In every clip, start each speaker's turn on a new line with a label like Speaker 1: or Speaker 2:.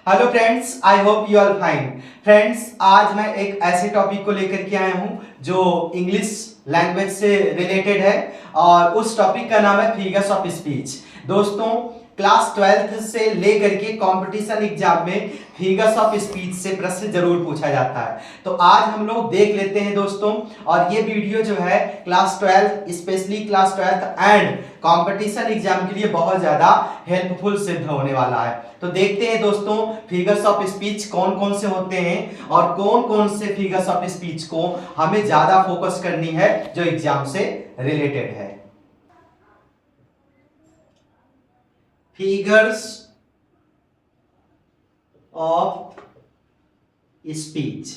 Speaker 1: Hello friends, I hope you are fine. Friends, आज मैं एक ऐसे टॉपिक को लेकर के आया हूं जो इंग्लिश लैंग्वेज से रिलेटेड है और उस टॉपिक का नाम है फिगर्स ऑफ स्पीच। दोस्तों, क्लास 12th से लेकर के कंपटीशन एग्जाम में फिगर्स ऑफ स्पीच से प्रश्न जरूर पूछा जाता है। तो आज हम लोग देख लेते हैं दोस्तों, और ये वीडियो जो है class 12 specially class 12 and competition exam के लिए बहुत ज्यादा हेल्पफुल सिद्ध होने वाला है। तो देखते हैं दोस्तों, फिगर्स ऑफ स्पीच कौन कौन से होते हैं और कौन कौन से फिगर्स ऑफ स्पीच को हमें ज्यादा फोकस करनी है जो एग्जाम से रिलेटेड है। Figures of speech,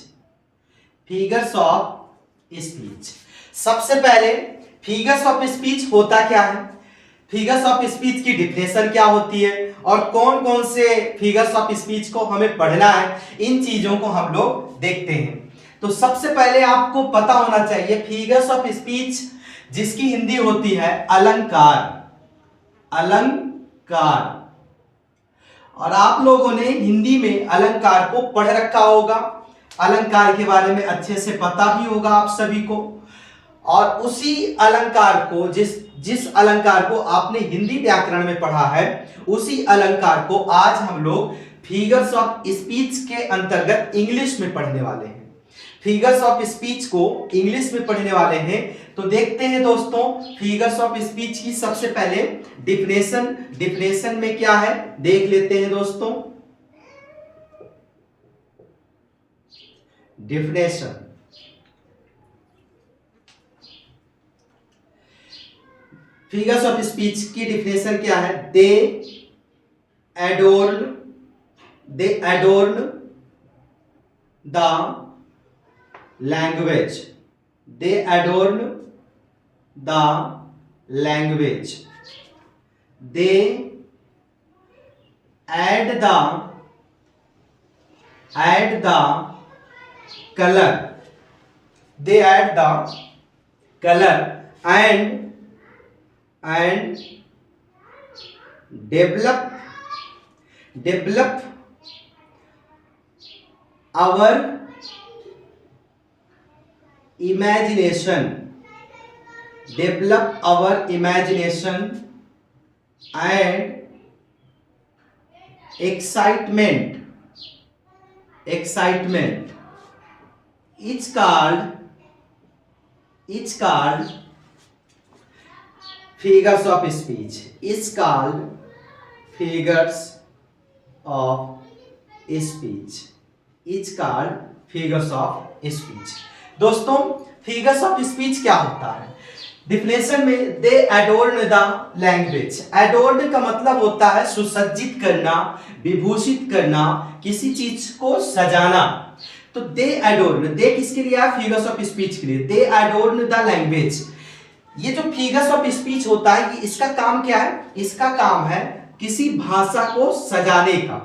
Speaker 1: figures of speech. सबसे पहले फिगर्स ऑफ स्पीच होता क्या है, फिगर्स ऑफ स्पीच की डिफिनेशन क्या होती है और कौन कौन से फिगर्स ऑफ स्पीच को हमें पढ़ना है, इन चीजों को हम लोग देखते हैं। तो सबसे पहले आपको पता होना चाहिए फिगर्स ऑफ स्पीच जिसकी हिंदी होती है अलंकार। अलंकार, और आप लोगों ने हिंदी में अलंकार को पढ़ रखा होगा, अलंकार के बारे में अच्छे से पता भी होगा आप सभी को। और उसी अलंकार को जिस अलंकार को आपने हिंदी व्याकरण में पढ़ा है, उसी अलंकार को आज हम लोग फिगर्स ऑफ स्पीच के अंतर्गत इंग्लिश में पढ़ने वाले हैं। फिगर्स ऑफ स्पीच को इंग्लिश में पढ़ने वाले हैं। तो देखते हैं दोस्तों, फिगर्स ऑफ स्पीच की सबसे पहले डिफिनेशन में क्या है देख लेते हैं दोस्तों। डिफिनेशन, फिगर्स ऑफ स्पीच की डिफिनेशन क्या है? They adorn the language, they adorn the language, they add the colour, they add the colour and develop our imagination, develop our imagination and excitement it's called figures of speech, is called figures of speech, is called figures of speech। दोस्तों, figures of speech क्या होता है? Definition में दे adorn the language, adorned का मतलब होता है सुसज्जित करना, विभूषित करना, किसी चीज को सजाना। तो दे एडोर्न, दे किसके लिए है? फिगर्स ऑफ स्पीच के लिए। दे एडोर्न द लैंग्वेज, ये जो फिगर्स ऑफ स्पीच होता है, इसका काम क्या है? इसका काम है किसी भाषा को सजाने का,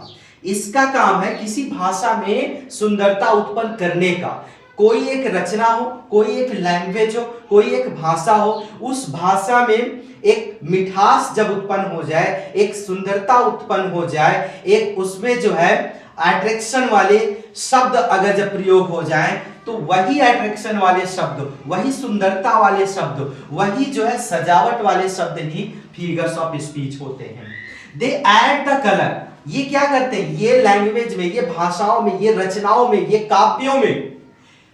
Speaker 1: इसका काम है किसी भाषा में सुंदरता उत्पन्न करने का। कोई एक रचना हो, कोई एक लैंग्वेज हो, कोई एक भाषा हो, उस भाषा में एक मिठास जब उत्पन्न हो जाए, एक सुंदरता उत्पन्न हो जाए, एक उसमें जो है अट्रैक्शन वाले शब्द अगर जब प्रयोग हो जाए, तो वही अट्रैक्शन वाले शब्द, वही सुंदरता वाले शब्द, वही जो है सजावट वाले शब्द ही फिगर्स ऑफ स्पीच होते हैं। दे ऐड द कलर, ये क्या करते हैं? ये लैंग्वेज में, ये भाषाओं में, ये रचनाओं में, ये काव्यों में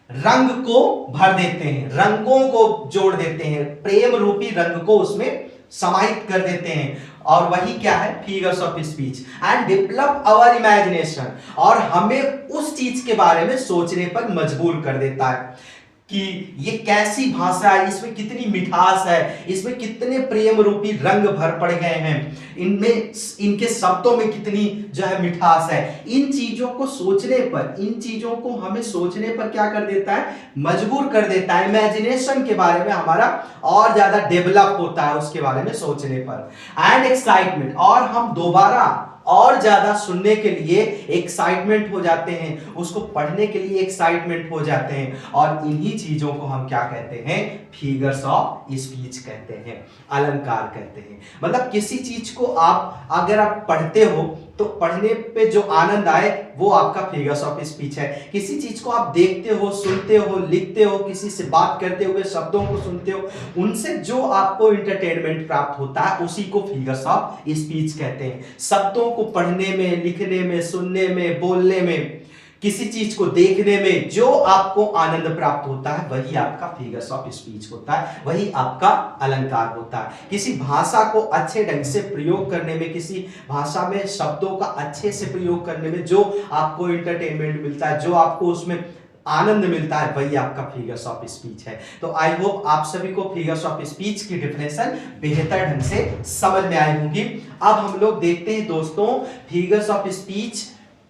Speaker 1: रंग को भर देते हैं, रंगों को जोड़ देते हैं, प्रेम रूपी रंग को उसमें समाहित कर देते हैं। और वही क्या है? Figures of speech. And develop our imagination, और हमें उस चीज के बारे में सोचने पर मजबूर कर देता है कि ये कैसी भाषा है, इसमें कितनी मिठास है, इसमें कितने प्रेम रूपी रंग भर पड़ गए हैं, इनमें इनके शब्दों में कितनी जो है मिठास है। इन चीजों को सोचने पर, इन चीजों को हमें सोचने पर क्या कर देता है? मजबूर कर देता है। इमेजिनेशन के बारे में हमारा और ज्यादा डेवलप होता है उसके बारे में सोचने पर। एंड एक्साइटमेंट, और हम दोबारा और ज्यादा सुनने के लिए एक्साइटमेंट हो जाते हैं, उसको पढ़ने के लिए एक्साइटमेंट हो जाते हैं। और इन्हीं चीजों को हम क्या कहते हैं? फिगर्स ऑफ स्पीच कहते हैं, अलंकार कहते हैं। मतलब किसी चीज को आप अगर आप पढ़ते हो तो पढ़ने पे जो आनंद आए वो आपका फिगर्स ऑफ स्पीच है। किसी चीज को आप देखते हो, सुनते हो, लिखते हो, किसी से बात करते हुए शब्दों को सुनते हो, उनसे जो आपको इंटरटेनमेंट प्राप्त होता है उसी को फिगर्स ऑफ स्पीच कहते हैं। शब्दों को पढ़ने में, लिखने में, सुनने में, बोलने में, किसी चीज को देखने में जो आपको आनंद प्राप्त होता है वही आपका फिगर्स ऑफ स्पीच होता है, वही आपका अलंकार होता है। किसी भाषा को अच्छे ढंग से प्रयोग करने में, किसी भाषा में शब्दों का अच्छे से प्रयोग करने में जो आपको इंटरटेनमेंट मिलता है, जो आपको उसमें आनंद मिलता है, वही आपका फिगर्स ऑफ स्पीच है। तो आई होप आप सभी को फिगर्स ऑफ स्पीच की डेफिनेशन बेहतर ढंग से समझ में आई होगी। अब हम लोग देखते हैं दोस्तों फिगर्स ऑफ स्पीच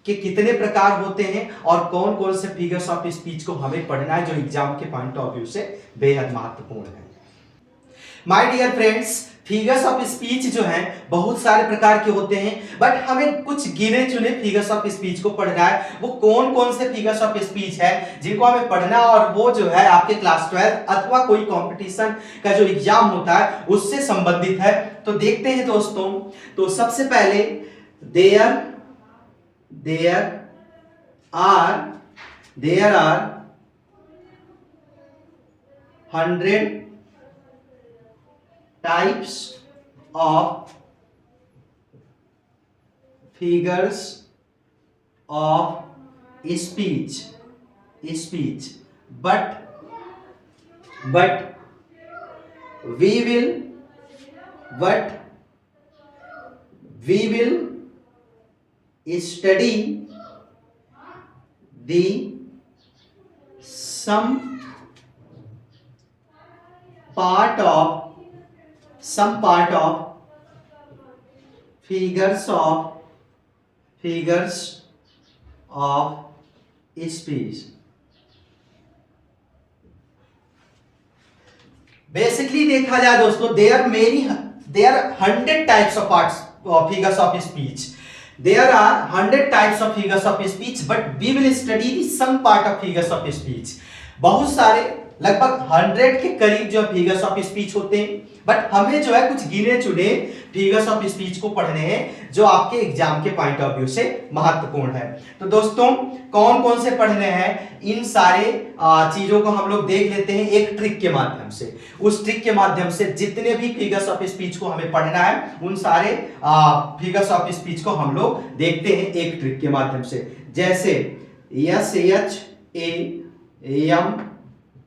Speaker 1: कि कितने प्रकार होते हैं और कौन कौन से फिगर्स ऑफ स्पीच को हमें पढ़ना है जो एग्जाम के पॉइंट ऑफ व्यू से बेहद महत्वपूर्ण है। My dear friends, figures of speech जो है बहुत सारे प्रकार के होते हैं, बट हमें कुछ गिने चुने फिगर्स ऑफ स्पीच को पढ़ना है। वो कौन कौन से फिगर्स ऑफ स्पीच है जिनको हमें पढ़ना, और वो जो है आपके क्लास 12 अथवा कोई कंपटीशन का जो एग्जाम होता है उससे संबंधित है। तो देखते हैं दोस्तों। तो सबसे पहले there are 100 types of figures of speech, but we will study the some part of figures of speech। Basically देखा जाए दोस्तों, there are 100 types of figures of speech। There are 100 types of figures of speech, but we will study the some part of figures of speech। बहुत सारे लगभग 100 के करीब जो figures of speech होते हैं, बट हमें जो है कुछ गिने चुने फिगर्स ऑफ स्पीच को पढ़ने हैं जो आपके एग्जाम के पॉइंट ऑफ व्यू से महत्वपूर्ण है। तो दोस्तों कौन कौन से पढ़ने हैं, इन सारे चीजों को हम लोग देख लेते हैं एक ट्रिक के माध्यम से। उस ट्रिक के माध्यम से जितने भी फिगर्स ऑफ स्पीच को हमें पढ़ना है उन सारे फिगर्स ऑफ स्पीच को हम लोग देखते हैं एक ट्रिक के माध्यम से। जैसे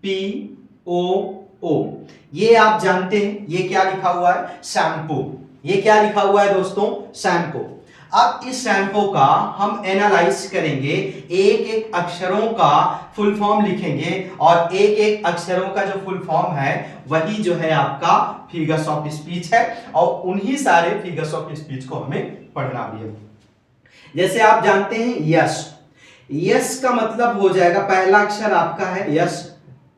Speaker 1: SHAMPOO, ये आप जानते हैं, ये क्या लिखा हुआ है, शैम्पू। ये क्या लिखा हुआ है दोस्तों, शैम्पू। अब इस शैम्पू का हम एनालाइज करेंगे, एक एक अक्षरों का फुल फॉर्म लिखेंगे और एक एक अक्षरों का जो फुल फॉर्म है वही जो है आपका फिगर्स ऑफ स्पीच है, और उन्हीं सारे फिगर्स ऑफ स्पीच को हमें पढ़ना भी है। जैसे आप जानते हैं यश, यश का मतलब हो जाएगा, पहला अक्षर आपका है यश,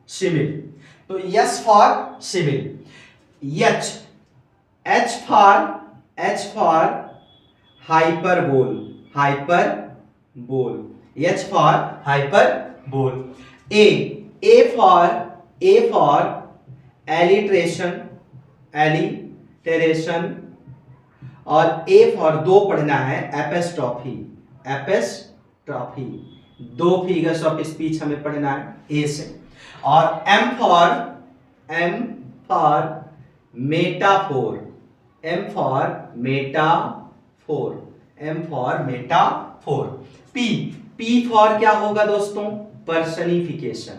Speaker 1: सिमिल, तो S for simile. H, H for hyperbole, H for hyperbole. A for alliteration, और ए फॉर दो पढ़ना है एपेस्ट्रॉफी, दो फिगर्स ऑफ स्पीच हमें पढ़ना है ए से। और M for metaphor. P for क्या होगा दोस्तों, पर्सनिफिकेशन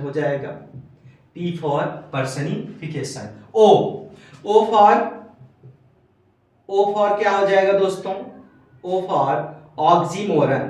Speaker 1: हो जाएगा, P for personification. O for क्या हो जाएगा दोस्तों, ओ फॉर ऑक्सीमोरन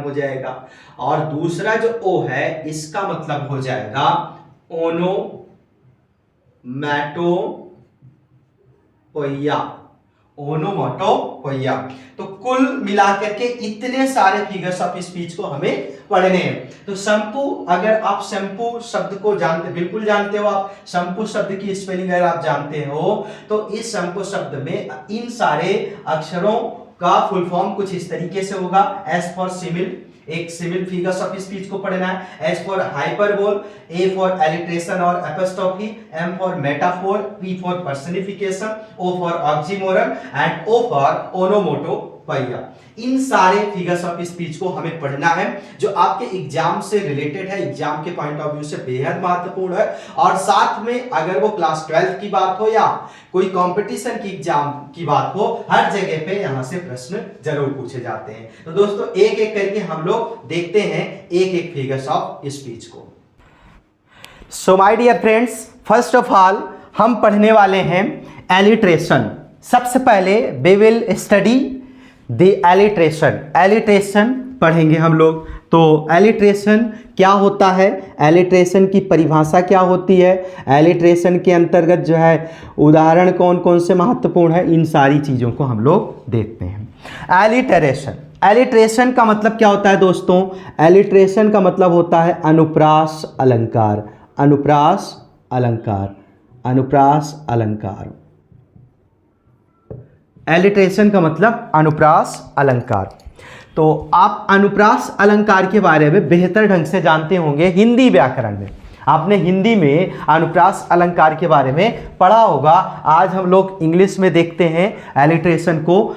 Speaker 1: हो जाएगा। और दूसरा जो ओ है इसका मतलब हो जाएगा ओनोमैटोपोइया। तो कुल मिलाकर के इतने सारे फिगर्स ऑफ स्पीच को हमें पढ़ने हैं। तो शैम्पू, अगर आप शैम्पू शब्द को बिल्कुल जानते हो, आप शैम्पू शब्द की स्पेलिंग अगर आप जानते हो तो इस शैम्पू शब्द में इन सारे अक्षरों का फुल फॉर्म कुछ इस तरीके से होगा, एस फॉर सिमिल, एक सिमिल फिगर्स ऑफ स्पीच को पढ़ना है। S for hyperbole, A for alliteration और apostrophe, M for metaphor, P for personification, O for oxymoron and O for onomatopoeia. इन सारे फिगर्स ऑफ स्पीच को हमें पढ़ना है, जो आपके एग्जाम से रिलेटेड है, एग्जाम के पॉइंट ऑफ व्यू से बेहद महत्वपूर्ण है। और साथ में अगर वो क्लास 12 की बात हो या कोई कंपटीशन की एग्जाम की बात हो, हर जगह पे यहां से प्रश्न जरूर पूछे जाते हैं। तो दोस्तों एक एक करके हम लोग देखते हैं एक एक फिगर्स ऑफ स्पीच को। So my dear friends, first of all हम पढ़ने वाले हैं एलिट्रेशन। सबसे पहले we will study the alliteration. Alliteration पढ़ेंगे हम लोग। तो एलिट्रेशन क्या होता है, एलिट्रेशन की परिभाषा क्या होती है, एलिट्रेशन के अंतर्गत जो है उदाहरण कौन कौन से महत्वपूर्ण है, इन सारी चीज़ों को हम लोग देखते हैं। एलिट्रेशन, एलिट्रेशन का मतलब क्या होता है दोस्तों? एलिट्रेशन का मतलब होता है अनुप्रास अलंकार। अनुप्रास अलंकार, अनुप्रास अलंकार। एलिट्रेशन का मतलब अनुप्रास अलंकार। तो आप अनुप्रास अलंकार के बारे में बेहतर ढंग से जानते होंगे हिंदी व्याकरण में। आपने हिंदी में अनुप्रास अलंकार के बारे में पढ़ा होगा। आज हम लोग इंग्लिश में देखते हैं एलिट्रेशन को।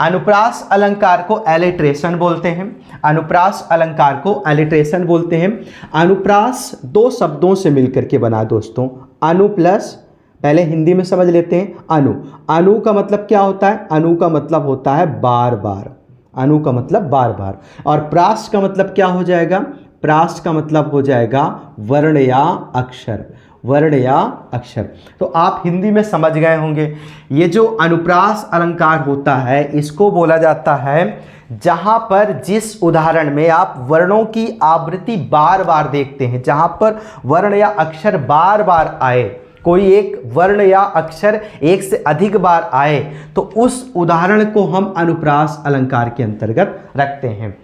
Speaker 1: अनुप्रास अलंकार को एलिट्रेशन बोलते हैं। अनुप्रास अलंकार को एलिट्रेशन बोलते हैं। अनुप्रास दो शब्दों से मिलकर के बना दोस्तों। अनु प्लस, पहले हिंदी में समझ लेते हैं, अनु। अनु का मतलब क्या होता है? अनु का मतलब होता है बार बार। अनु का मतलब बार बार। और प्रास का मतलब क्या हो जाएगा? प्रास का मतलब हो जाएगा वर्ण या अक्षर। वर्ण या अक्षर। तो आप हिंदी में समझ गए होंगे। ये जो अनुप्रास अलंकार होता है, इसको बोला जाता है जहां पर जिस उदाहरण में आप वर्णों की आवृत्ति बार बार देखते हैं, जहां पर वर्ण या अक्षर बार बार आए, कोई एक वर्ण या अक्षर एक से अधिक बार आए, तो उस उदाहरण को हम अनुप्रास अलंकार के अंतर्गत रखते हैं।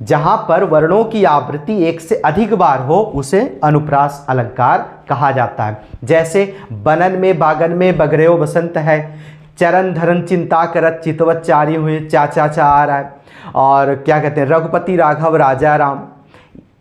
Speaker 1: जहां पर वर्णों की आवृत्ति एक से अधिक बार हो, उसे अनुप्रास अलंकार कहा जाता है। जैसे बनन में बागन में बगरेओ बसंत है, चरण धरन चिंता करत चितवत चारी हुए चाचा चा आ रहा है। और क्या कहते हैं, रघुपति राघव राजा राम,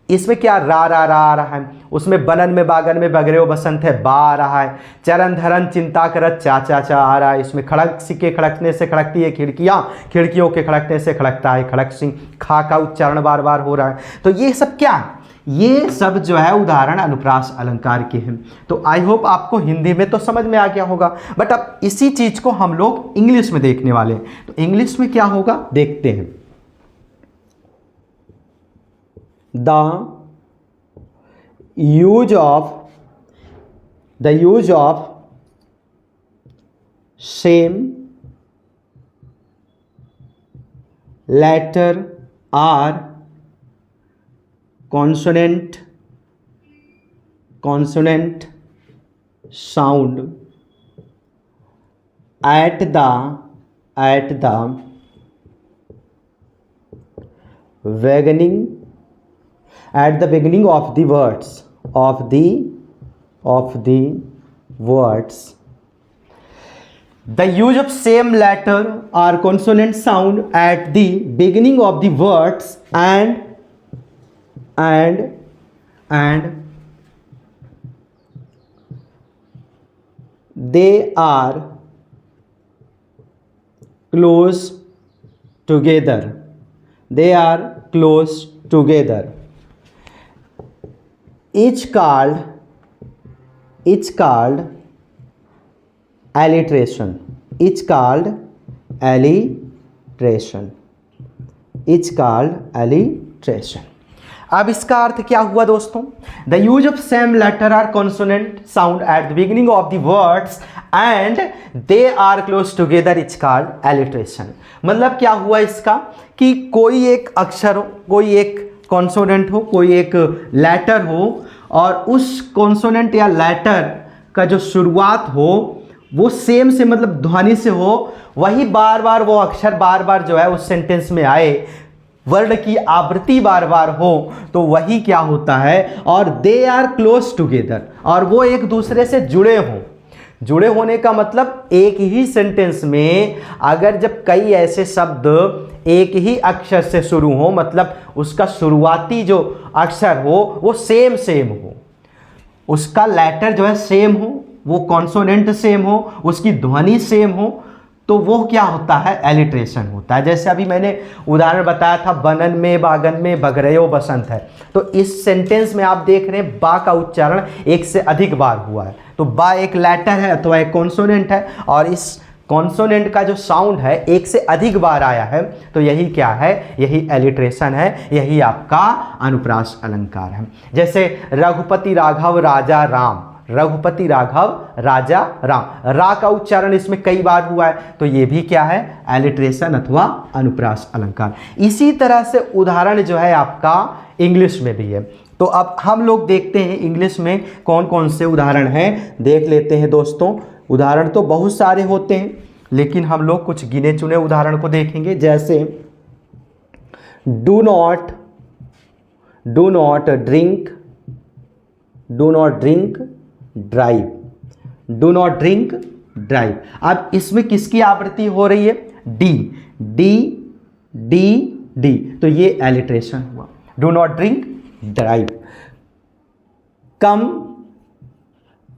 Speaker 1: इसमें क्या रा आ रहा है। उसमें बनन में बागन में बगरेओ बसंत है, बा आ रहा है। चरण धरन चिंता करत चाचा चा आ रहा है। इसमें खड़क सी के खड़कने से खड़कती है खिड़कियाँ, खिड़कियों के खड़कने से खड़कता है खड़क सिंह। खा का उच्चारण बार बार हो रहा है। तो ये सब क्या, ये सब जो है उदाहरण अनुप्रास अलंकार के हैं। तो आई होप आपको हिंदी में तो समझ में आ गया होगा। बट अब इसी चीज़ को हम लोग इंग्लिश में देखने वाले हैं। तो इंग्लिश में क्या होगा देखते हैं। The use of same letter or consonant sound at the beginning of the words. The use of same letter or consonant sound at the beginning of the words and they are close together. They are close together. Each called alliteration. Each called alliteration. Each called alliteration. अब इसका अर्थ क्या हुआ दोस्तों? The use of same letter or consonant sound at the beginning of the words and they are close together is called alliteration. मतलब क्या हुआ इसका कि कोई एक अक्षर हो, कोई एक कॉन्सोनेंट हो, कोई एक लेटर हो, और उस कॉन्सोनेंट या लेटर का जो शुरुआत हो वो सेम से मतलब ध्वनि से हो, वही बार बार वो अक्षर बार बार जो है उस सेंटेंस में आए, वर्ण की आवृत्ति बार बार हो, तो वही क्या होता है, और दे आर क्लोज टुगेदर, और वो एक दूसरे से जुड़े हों,
Speaker 2: जुड़े होने का मतलब एक ही सेंटेंस में अगर जब कई ऐसे शब्द एक ही अक्षर से शुरू हो, मतलब उसका शुरुआती जो अक्षर हो वो सेम हो, उसका लेटर जो है सेम हो, वो कॉन्सोनेंट सेम हो, उसकी ध्वनि सेम हो, तो वो क्या होता है, एलिट्रेशन होता है। जैसे अभी मैंने उदाहरण बताया था, बनन में बागन में बगरयो बसंत है, तो इस सेंटेंस में आप देख रहे हैं बा का उच्चारण एक से अधिक बार हुआ है। तो बा एक लेटर है अथवा एक कॉन्सोनेंट है, और इस कॉन्सोनेंट का जो साउंड है एक से अधिक बार आया है, तो यही क्या है, यही एलिट्रेशन है, यही आपका अनुप्रास अलंकार है। जैसे रघुपति राघव राजा राम, रघुपति राघव राजा राम, रा का उच्चारण इसमें कई बार हुआ है, तो ये भी क्या है, एलिट्रेशन अथवा अनुप्रास अलंकार। इसी तरह से उदाहरण जो है आपका इंग्लिश में भी है। तो अब हम लोग देखते हैं इंग्लिश में कौन कौन से उदाहरण हैं, देख लेते हैं दोस्तों। उदाहरण तो बहुत सारे होते हैं, लेकिन हम लोग कुछ गिने चुने उदाहरण को देखेंगे। जैसे do not drink, do not drink drive, do not drink drive. अब इसमें किसकी आवृत्ति हो रही है, डी डी डी डी, तो ये एलिट्रेशन हुआ। Do not drink drive. Come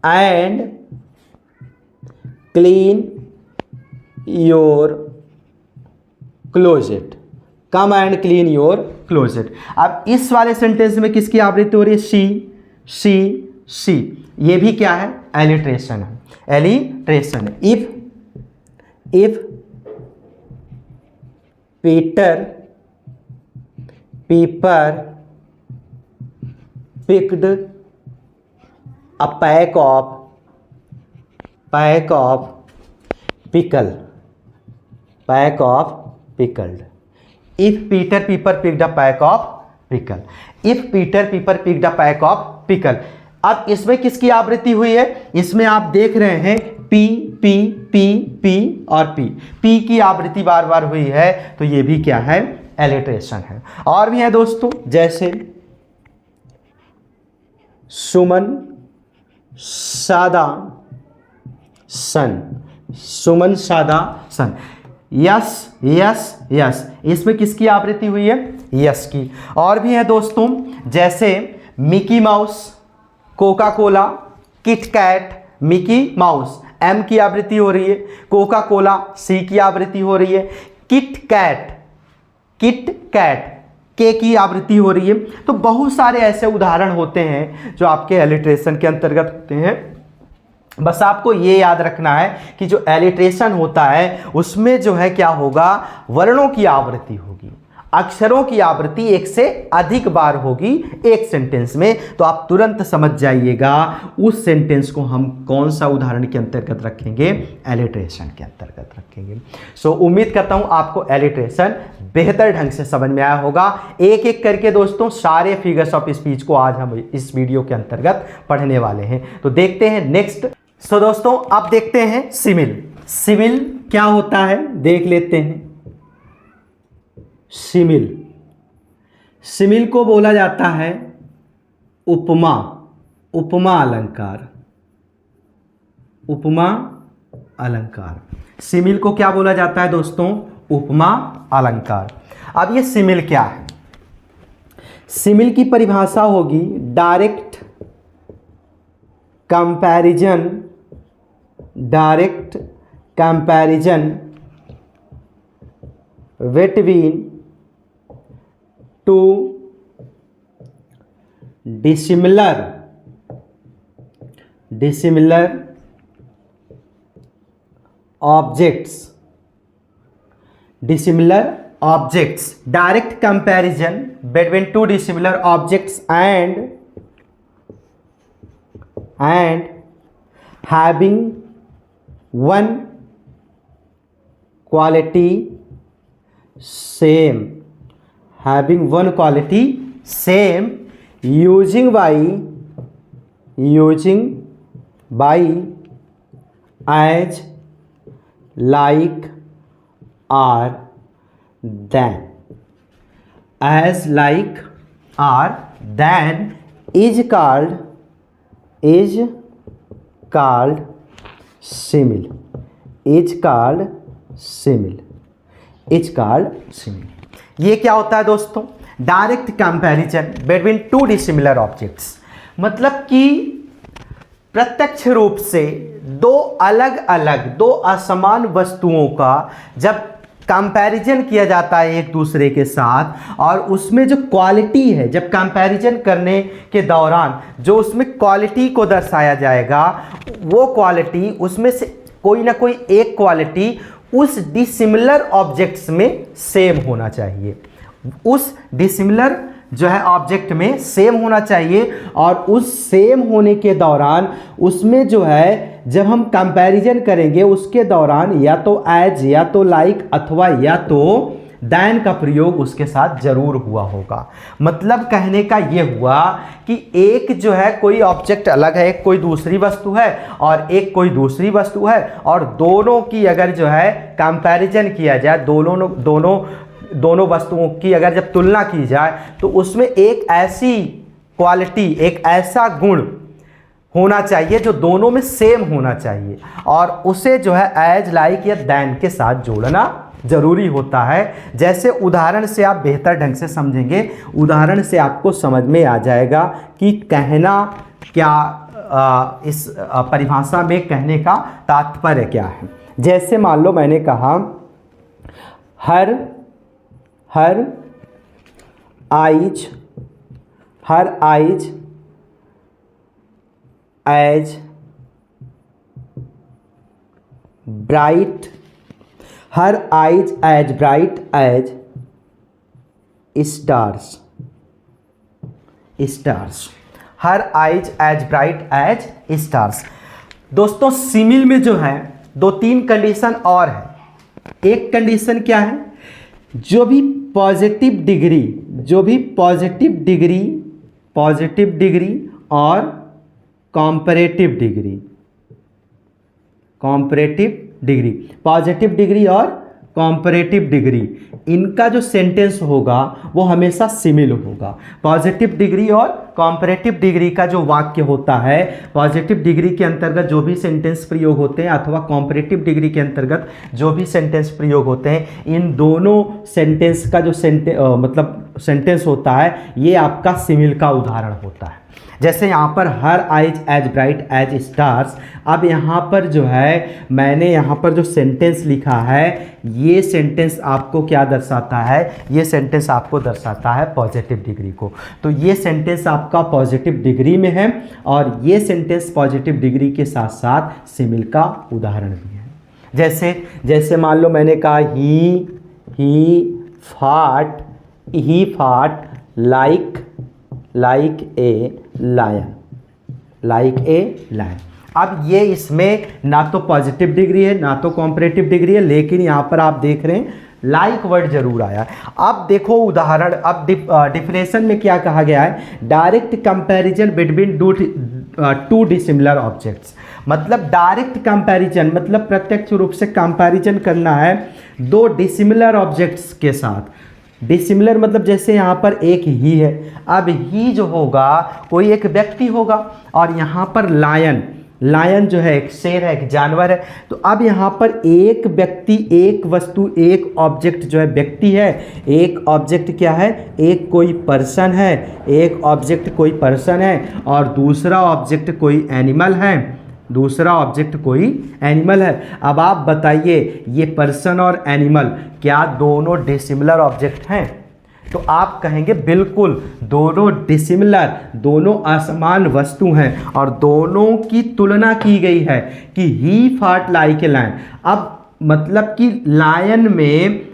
Speaker 2: and clean your closet, come and clean your closet. अब इस वाले सेंटेंस में किसकी आवृत्ति हो रही है, सी, ये भी क्या है, एलिट्रेशन है, एलिट्रेशन है। If Piper picked a pack of pickled, if Peter Piper picked a pack of pickle, if Peter Piper picked a pack of pickle. अब इसमें किसकी आवृत्ति हुई है, इसमें आप देख रहे हैं पी पी पी पी और पी की आवृत्ति बार बार हुई है, तो ये भी क्या है, एलिट्रेशन है। और भी है दोस्तों, जैसे सुमन सादा सन, सुमन सादा सन। यस, इसमें किसकी आवृत्ति हुई है, यस की। और भी है दोस्तों, जैसे Mickey Mouse, Coca Cola, KitKat, Mickey Mouse M की आवृत्ति हो रही है, कोका कोला सी की आवृत्ति हो रही है, किट कैट के की आवृत्ति हो रही है। तो बहुत सारे ऐसे उदाहरण होते हैं जो आपके एलिट्रेशन के अंतर्गत होते हैं। बस आपको ये याद रखना है कि जो एलिट्रेशन होता है उसमें जो है क्या होगा, वर्णों की आवृत्ति होगी, अक्षरों की आवृत्ति एक से अधिक बार होगी एक सेंटेंस में। तो आप तुरंत समझ जाइएगा उस सेंटेंस को हम कौन सा उदाहरण के अंतर्गत रखेंगे, एलिट्रेशन के अंतर्गत रखेंगे। सो उम्मीद करता हूं आपको एलिट्रेशन बेहतर ढंग से समझ में आया होगा। एक एक करके दोस्तों सारे फिगर्स ऑफ स्पीच को आज हम इस वीडियो के अंतर्गत पढ़ने वाले हैं। तो देखते हैं नेक्स्ट। सो दोस्तों अब देखते हैं सिमिल। सिमिल क्या होता है देख लेते हैं। सिमिल को बोला जाता है उपमा, उपमा अलंकार, उपमा अलंकार। सिमिल को क्या बोला जाता है दोस्तों, उपमा अलंकार। अब ये सिमिल क्या है, सिमिल की परिभाषा होगी direct comparison, direct comparison between two dissimilar objects, dissimilar objects, direct comparison between two dissimilar objects and having one quality same, having one quality same, using by as, like, or than, as, like, or than is called simile, is called simile, is called simile. ये क्या होता है दोस्तों? Direct comparison between two dissimilar objects. मतलब कि प्रत्यक्ष रूप से दो अलग अलग, दो असमान वस्तुओं का जब कंपैरिजन किया जाता है एक दूसरे के साथ, और उसमें जो क्वालिटी है, जब कंपैरिजन करने के दौरान जो उसमें क्वालिटी को दर्शाया जाएगा, वो क्वालिटी, उसमें से कोई ना कोई एक क्वालिटी उस डिसिमिलर ऑब्जेक्ट्स में सेम होना चाहिए, उस डिसिमिलर जो है ऑब्जेक्ट में सेम होना चाहिए। और उस सेम होने के दौरान उसमें जो है जब हम कंपैरिजन करेंगे उसके दौरान या तो एज, या तो लाइक, अथवा या तो दैन का प्रयोग उसके साथ जरूर हुआ होगा। मतलब कहने का ये हुआ कि एक जो है कोई ऑब्जेक्ट अलग है, एक कोई दूसरी वस्तु है और एक कोई दूसरी वस्तु है, और दोनों की अगर जो है कंपैरिजन किया जाए, दोनों वस्तुओं की अगर जब तुलना की जाए, तो उसमें एक ऐसी क्वालिटी, एक ऐसा गुण होना चाहिए जो दोनों में सेम होना चाहिए, और उसे जो है एज, लाइक या दैन के साथ जोड़ना जरूरी होता है। जैसे उदाहरण से आप बेहतर ढंग से समझेंगे, उदाहरण से आपको समझ में आ जाएगा कि कहना क्या, इस परिभाषा में कहने का तात्पर्य क्या है। जैसे मान लो मैंने कहा her eyes as bright, her eyes as bright as stars, her eyes as bright as stars. दोस्तों सिमिल में जो है दो तीन कंडीशन और है। एक कंडीशन क्या है? जो भी पॉजिटिव डिग्री और कॉम्परेटिव डिग्री, इनका जो सेंटेंस होगा वो हमेशा सिमिल होगा। पॉजिटिव डिग्री और कॉम्परेटिव डिग्री का जो वाक्य होता है, पॉजिटिव डिग्री के अंतर्गत जो भी सेंटेंस प्रयोग होते हैं अथवा कॉम्परेटिव डिग्री के अंतर्गत जो भी सेंटेंस प्रयोग होते हैं, इन दोनों सेंटेंस का जो सेंटेंस होता है, ये आपका सिमिल का उदाहरण होता है। जैसे यहाँ पर her eyes as bright as stars. अब यहाँ पर जो है मैंने यहाँ पर जो सेंटेंस लिखा है, ये सेंटेंस आपको क्या दर्शाता है? ये सेंटेंस आपको दर्शाता है पॉजिटिव डिग्री को। तो ये सेंटेंस आपका पॉजिटिव डिग्री में है, और ये सेंटेंस पॉजिटिव डिग्री के साथ साथ सिमिल का उदाहरण भी है। जैसे मान लो मैंने कहा ही फाट लाइक ए लायन। अब ये इसमें ना तो पॉजिटिव डिग्री है ना तो कॉम्परेटिव डिग्री है, लेकिन यहाँ पर आप देख रहे हैं लाइक वर्ड जरूर आया। अब देखो उदाहरण, अब डिफिनेशन में क्या कहा गया है? Direct comparison between two dissimilar objects. मतलब डायरेक्ट कंपैरिजन मतलब प्रत्यक्ष रूप से कंपैरिजन करना है दो डिसिमिलर ऑब्जेक्ट्स के साथ। डिसिमिलर मतलब जैसे यहाँ पर एक ही है, अब ही जो होगा कोई एक व्यक्ति होगा, और यहाँ पर लायन जो है एक शेर है, एक जानवर है। तो अब यहाँ पर एक व्यक्ति, एक वस्तु, एक ऑब्जेक्ट जो है व्यक्ति है, एक ऑब्जेक्ट क्या है? एक कोई पर्सन है, एक ऑब्जेक्ट कोई पर्सन है, और दूसरा ऑब्जेक्ट कोई एनिमल है। अब आप बताइए ये पर्सन और एनिमल क्या दोनों डिसिमिलर ऑब्जेक्ट हैं? तो आप कहेंगे बिल्कुल, दोनों डिसिमिलर, दोनों असमान वस्तु हैं, और दोनों की तुलना की गई है कि ही फाट लाइक ए लायन। अब मतलब कि लायन में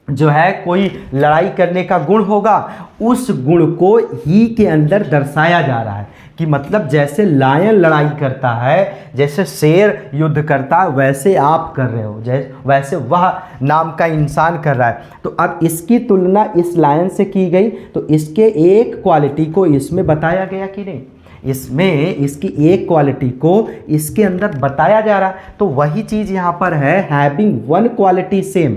Speaker 2: जो है कोई लड़ाई करने का गुण होगा, उस गुण को ही के अंदर दर्शाया जा रहा है कि मतलब जैसे लायन लड़ाई करता है, जैसे शेर युद्ध करता है, वैसे आप कर रहे हो, वैसे वह नाम का इंसान कर रहा है। तो अब इसकी तुलना इस लायन से की गई, तो इसके एक क्वालिटी को इसमें बताया गया कि नहीं? इसमें इसकी एक क्वालिटी को इसके अंदर बताया जा रहा है। तो वही चीज़ यहाँ पर है, हैविंग वन क्वालिटी सेम,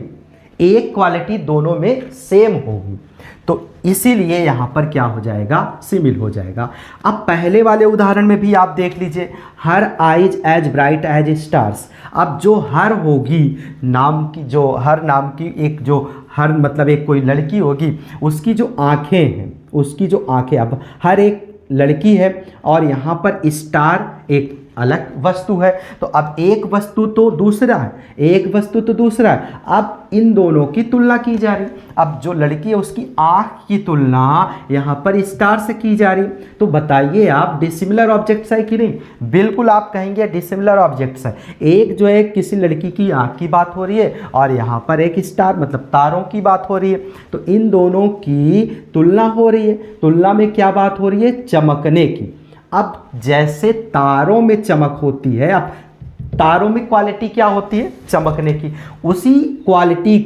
Speaker 2: एक क्वालिटी दोनों में सेम होगी, तो इसीलिए यहाँ पर क्या हो जाएगा, सिमिल हो जाएगा। अब पहले वाले उदाहरण में भी आप देख लीजिए, her eyes as bright as stars. अब जो हर होगी नाम की, जो हर नाम की एक जो हर मतलब एक कोई लड़की होगी, उसकी जो आँखें हैं, उसकी जो आँखें, अब हर एक लड़की है और यहाँ पर स्टार एक अलग वस्तु है, तो अब एक वस्तु तो दूसरा है, एक वस्तु तो दूसरा है। अब इन दोनों की तुलना की जा रही। अब जो लड़की है उसकी आँख की तुलना यहाँ पर स्टार से की जा रही, तो बताइए आप डिसिमिलर ऑब्जेक्ट्स है कि नहीं? बिल्कुल आप कहेंगे डिसिमिलर ऑब्जेक्ट्स है। एक जो है किसी लड़की की आँख की बात हो रही है और यहाँ पर एक स्टार मतलब तारों की बात हो रही है, तो इन दोनों की तुलना हो रही है। तुलना में क्या बात हो रही है? चमकने की। अब जैसे तारों में चमक होती है, अब तारों में क्वालिटी क्या होती है? चमकने की। उसी क्वालिटी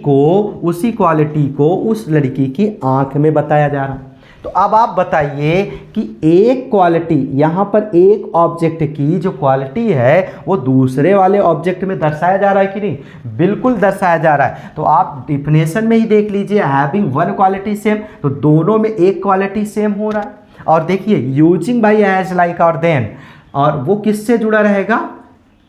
Speaker 2: को उस लड़की की आंख में बताया जा रहा। तो अब आप बताइए कि एक क्वालिटी, यहाँ पर एक ऑब्जेक्ट की जो क्वालिटी है वो दूसरे वाले ऑब्जेक्ट में दर्शाया जा रहा है कि नहीं? बिल्कुल दर्शाया जा रहा है। तो आप डिफिनेशन में ही देख लीजिए, हैविंग वन क्वालिटी सेम, तो दोनों में एक क्वालिटी सेम हो रहा है। और देखिए यूजिंग बाई एज लाइक और देन, और वो किससे जुड़ा रहेगा?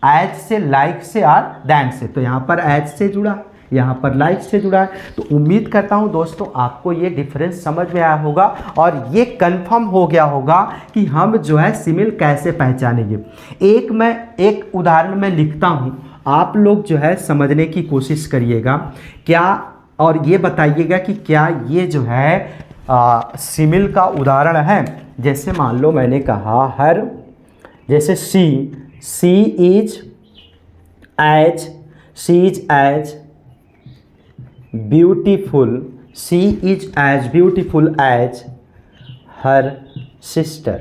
Speaker 2: एज से, लाइक से और देन से। तो यहाँ पर एज से जुड़ा, यहाँ पर लाइक से जुड़ा है। तो उम्मीद करता हूँ दोस्तों आपको ये डिफरेंस समझ में आया होगा और ये कंफर्म हो गया होगा कि हम जो है सिमिल कैसे पहचानेंगे। एक उदाहरण मैं लिखता हूँ, आप लोग जो है समझने की कोशिश करिएगा क्या, और ये बताइएगा कि क्या ये जो है सिमिल का उदाहरण है। जैसे मान लो मैंने कहा हर, जैसे she is as beautiful, she is as beautiful as her sister,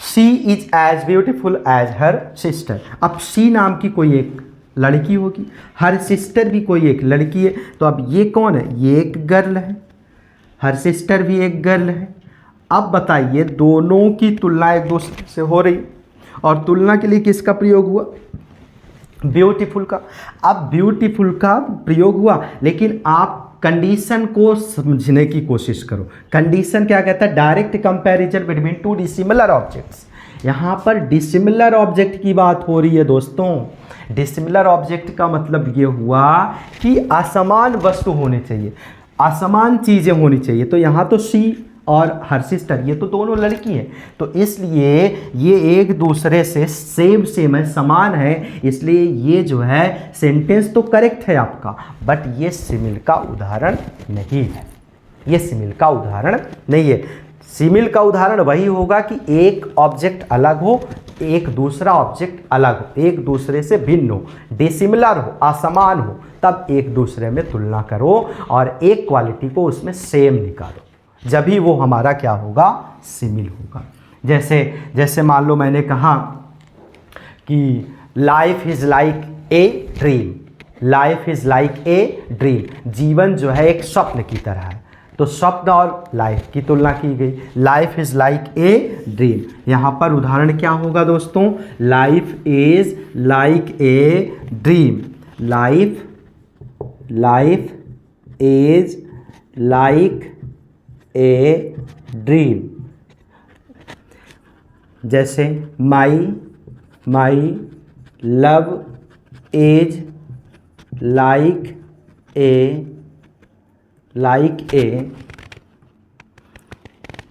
Speaker 2: she is as beautiful as her sister. अब शी नाम की कोई एक लड़की होगी, हर सिस्टर भी कोई एक लड़की है, तो अब ये कौन है? ये एक गर्ल है, हर सिस्टर भी एक गर्ल है। अब बताइए दोनों की तुलना एक दूसरे से हो रही, और तुलना के लिए किसका प्रयोग हुआ? ब्यूटीफुल का। अब ब्यूटीफुल का प्रयोग हुआ, लेकिन आप कंडीशन को समझने की कोशिश करो। कंडीशन क्या कहता है? Direct comparison between two dissimilar objects. यहाँ पर डिसिमिलर ऑब्जेक्ट की बात हो रही है दोस्तों। डिसिमिलर ऑब्जेक्ट का मतलब ये हुआ कि असमान वस्तु होने चाहिए, असमान चीज़ें होनी चाहिए। तो यहाँ तो शी और हर सिस्टर, ये तो दोनों लड़की हैं, तो इसलिए ये एक दूसरे से सेम है, समान है, इसलिए ये जो है सेंटेंस तो करेक्ट है आपका, बट ये सिमिल का उदाहरण नहीं है। ये सिमिल का उदाहरण नहीं है। सिमिल का उदाहरण वही होगा कि एक ऑब्जेक्ट अलग हो, एक दूसरा ऑब्जेक्ट अलग हो, एक दूसरे से भिन्न हो, डिसिमिलर हो, असमान हो, तब एक दूसरे में तुलना करो और एक क्वालिटी को उसमें सेम निकालो, जब ही वो हमारा क्या होगा? सिमिल होगा। जैसे मान लो मैंने कहा कि life is like a dream, life is like a dream, जीवन जो है एक स्वप्न की तरह है। तो स्वप्न और लाइफ की तुलना की गई, life is like a dream. यहाँ पर उदाहरण क्या होगा दोस्तों? Life is like a dream, life is like a dream. जैसे my love is like a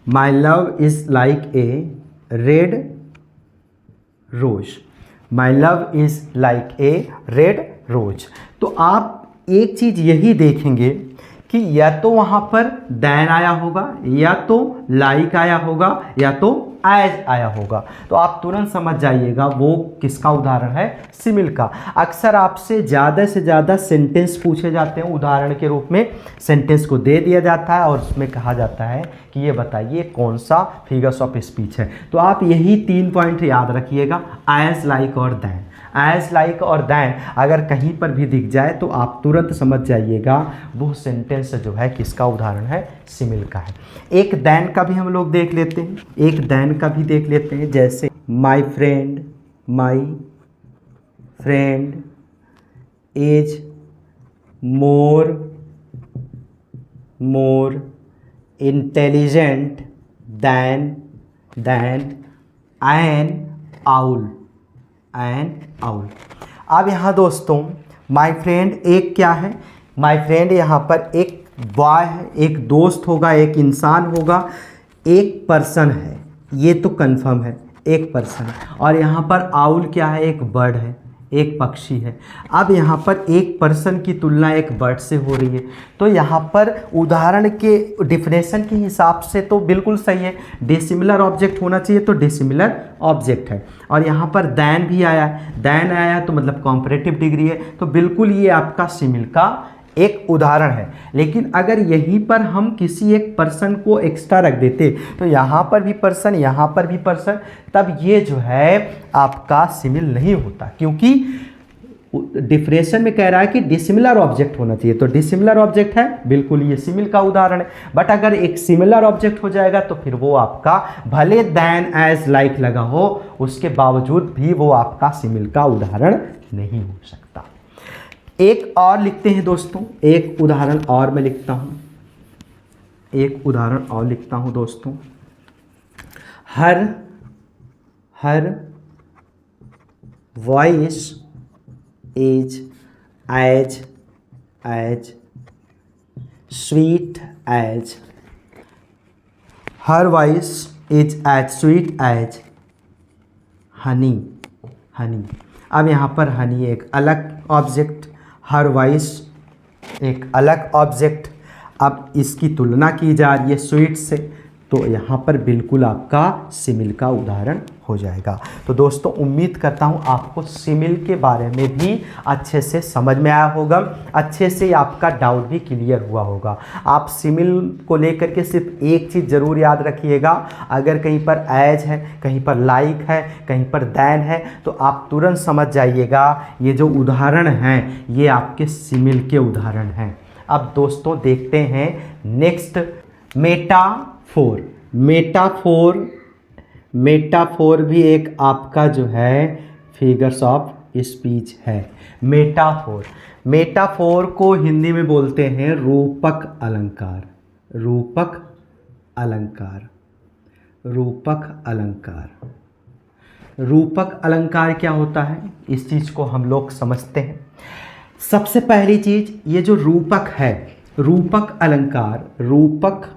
Speaker 2: my love is like a red rose, my love is like a red rose. तो आप एक चीज़ यही देखेंगे कि या तो वहाँ पर दैन आया होगा, या तो लाइक आया होगा, या तो एज आया होगा। तो आप तुरंत समझ जाइएगा वो किसका उदाहरण है? सिमिल का। अक्सर आपसे ज़्यादा से ज़्यादा सेंटेंस पूछे जाते हैं, उदाहरण के रूप में सेंटेंस को दे दिया जाता है और उसमें कहा जाता है कि ये बताइए कौन सा फिगर्स ऑफ स्पीच है। तो आप यही 3 पॉइंट याद रखिएगा, एज, लाइक और दैन। एज, लाइक और दैन अगर कहीं पर भी दिख जाए तो आप तुरंत समझ जाइएगा वो सेंटेंस जो है किसका उदाहरण है? सिमिल का है। एक दैन का भी हम लोग देख लेते हैं, जैसे my friend is more intelligent then N owl. अब यहाँ दोस्तों माय फ्रेंड एक क्या है, माय फ्रेंड यहाँ पर एक बॉय है, एक दोस्त होगा, एक इंसान होगा, एक पर्सन है, ये तो कंफर्म है, एक पर्सन है। और यहाँ पर आउल क्या है, एक बर्ड है, एक पक्षी है। अब यहाँ पर एक पर्सन की तुलना एक बर्ड से हो रही है, तो यहाँ पर उदाहरण के डिफिनेशन के हिसाब से तो बिल्कुल सही है, डिसिमिलर ऑब्जेक्ट होना चाहिए, तो डिसिमिलर ऑब्जेक्ट है। और यहाँ पर दैन भी आया है, दैन आया तो मतलब कॉम्परेटिव डिग्री है, तो बिल्कुल ये आपका सिमिल का एक उदाहरण है। लेकिन अगर यहीं पर हम किसी एक पर्सन को एक्स्ट्रा रख देते, तो यहाँ पर भी पर्सन, यहाँ पर भी पर्सन, तब ये जो है आपका सिमिल नहीं होता, क्योंकि डिफरेंशिएशन में कह रहा है कि डिसिमिलर ऑब्जेक्ट होना चाहिए, तो डिसिमिलर ऑब्जेक्ट है, बिल्कुल ये सिमिल का उदाहरण है। बट अगर एक सिमिलर ऑब्जेक्ट हो जाएगा तो फिर वो आपका भले दैन एज लाइक लगा हो, उसके बावजूद भी वो आपका सिमिल का उदाहरण नहीं हो सकता। एक और लिखते हैं दोस्तों, एक उदाहरण और मैं लिखता हूं, एक उदाहरण और लिखता हूं दोस्तों। Her voice is as sweet as, her voice is as sweet as honey. अब यहाँ पर हनी एक अलग ऑब्जेक्ट, हर वॉइस एक अलग ऑब्जेक्ट। अब इसकी तुलना की जा रही है स्वीट से, तो यहाँ पर बिल्कुल आपका सिमिल का उदाहरण हो जाएगा। तो दोस्तों उम्मीद करता हूँ आपको सिमिल के बारे में भी अच्छे से समझ में आया होगा, अच्छे से आपका डाउट भी क्लियर हुआ होगा। आप सिमिल को लेकर के सिर्फ एक चीज़ ज़रूर याद रखिएगा, अगर कहीं पर एज है, कहीं पर लाइक है, कहीं पर दैन है, तो आप तुरंत समझ जाइएगा ये जो उदाहरण हैं ये आपके सिमिल के उदाहरण हैं। अब दोस्तों देखते हैं नेक्स्ट, मेटाफोर भी एक आपका जो है फिगर्स ऑफ स्पीच है। मेटाफोर को हिंदी में बोलते हैं रूपक अलंकार क्या होता है, इस चीज़ को हम लोग समझते हैं। सबसे पहली चीज़, ये जो रूपक है, रूपक अलंकार, रूपक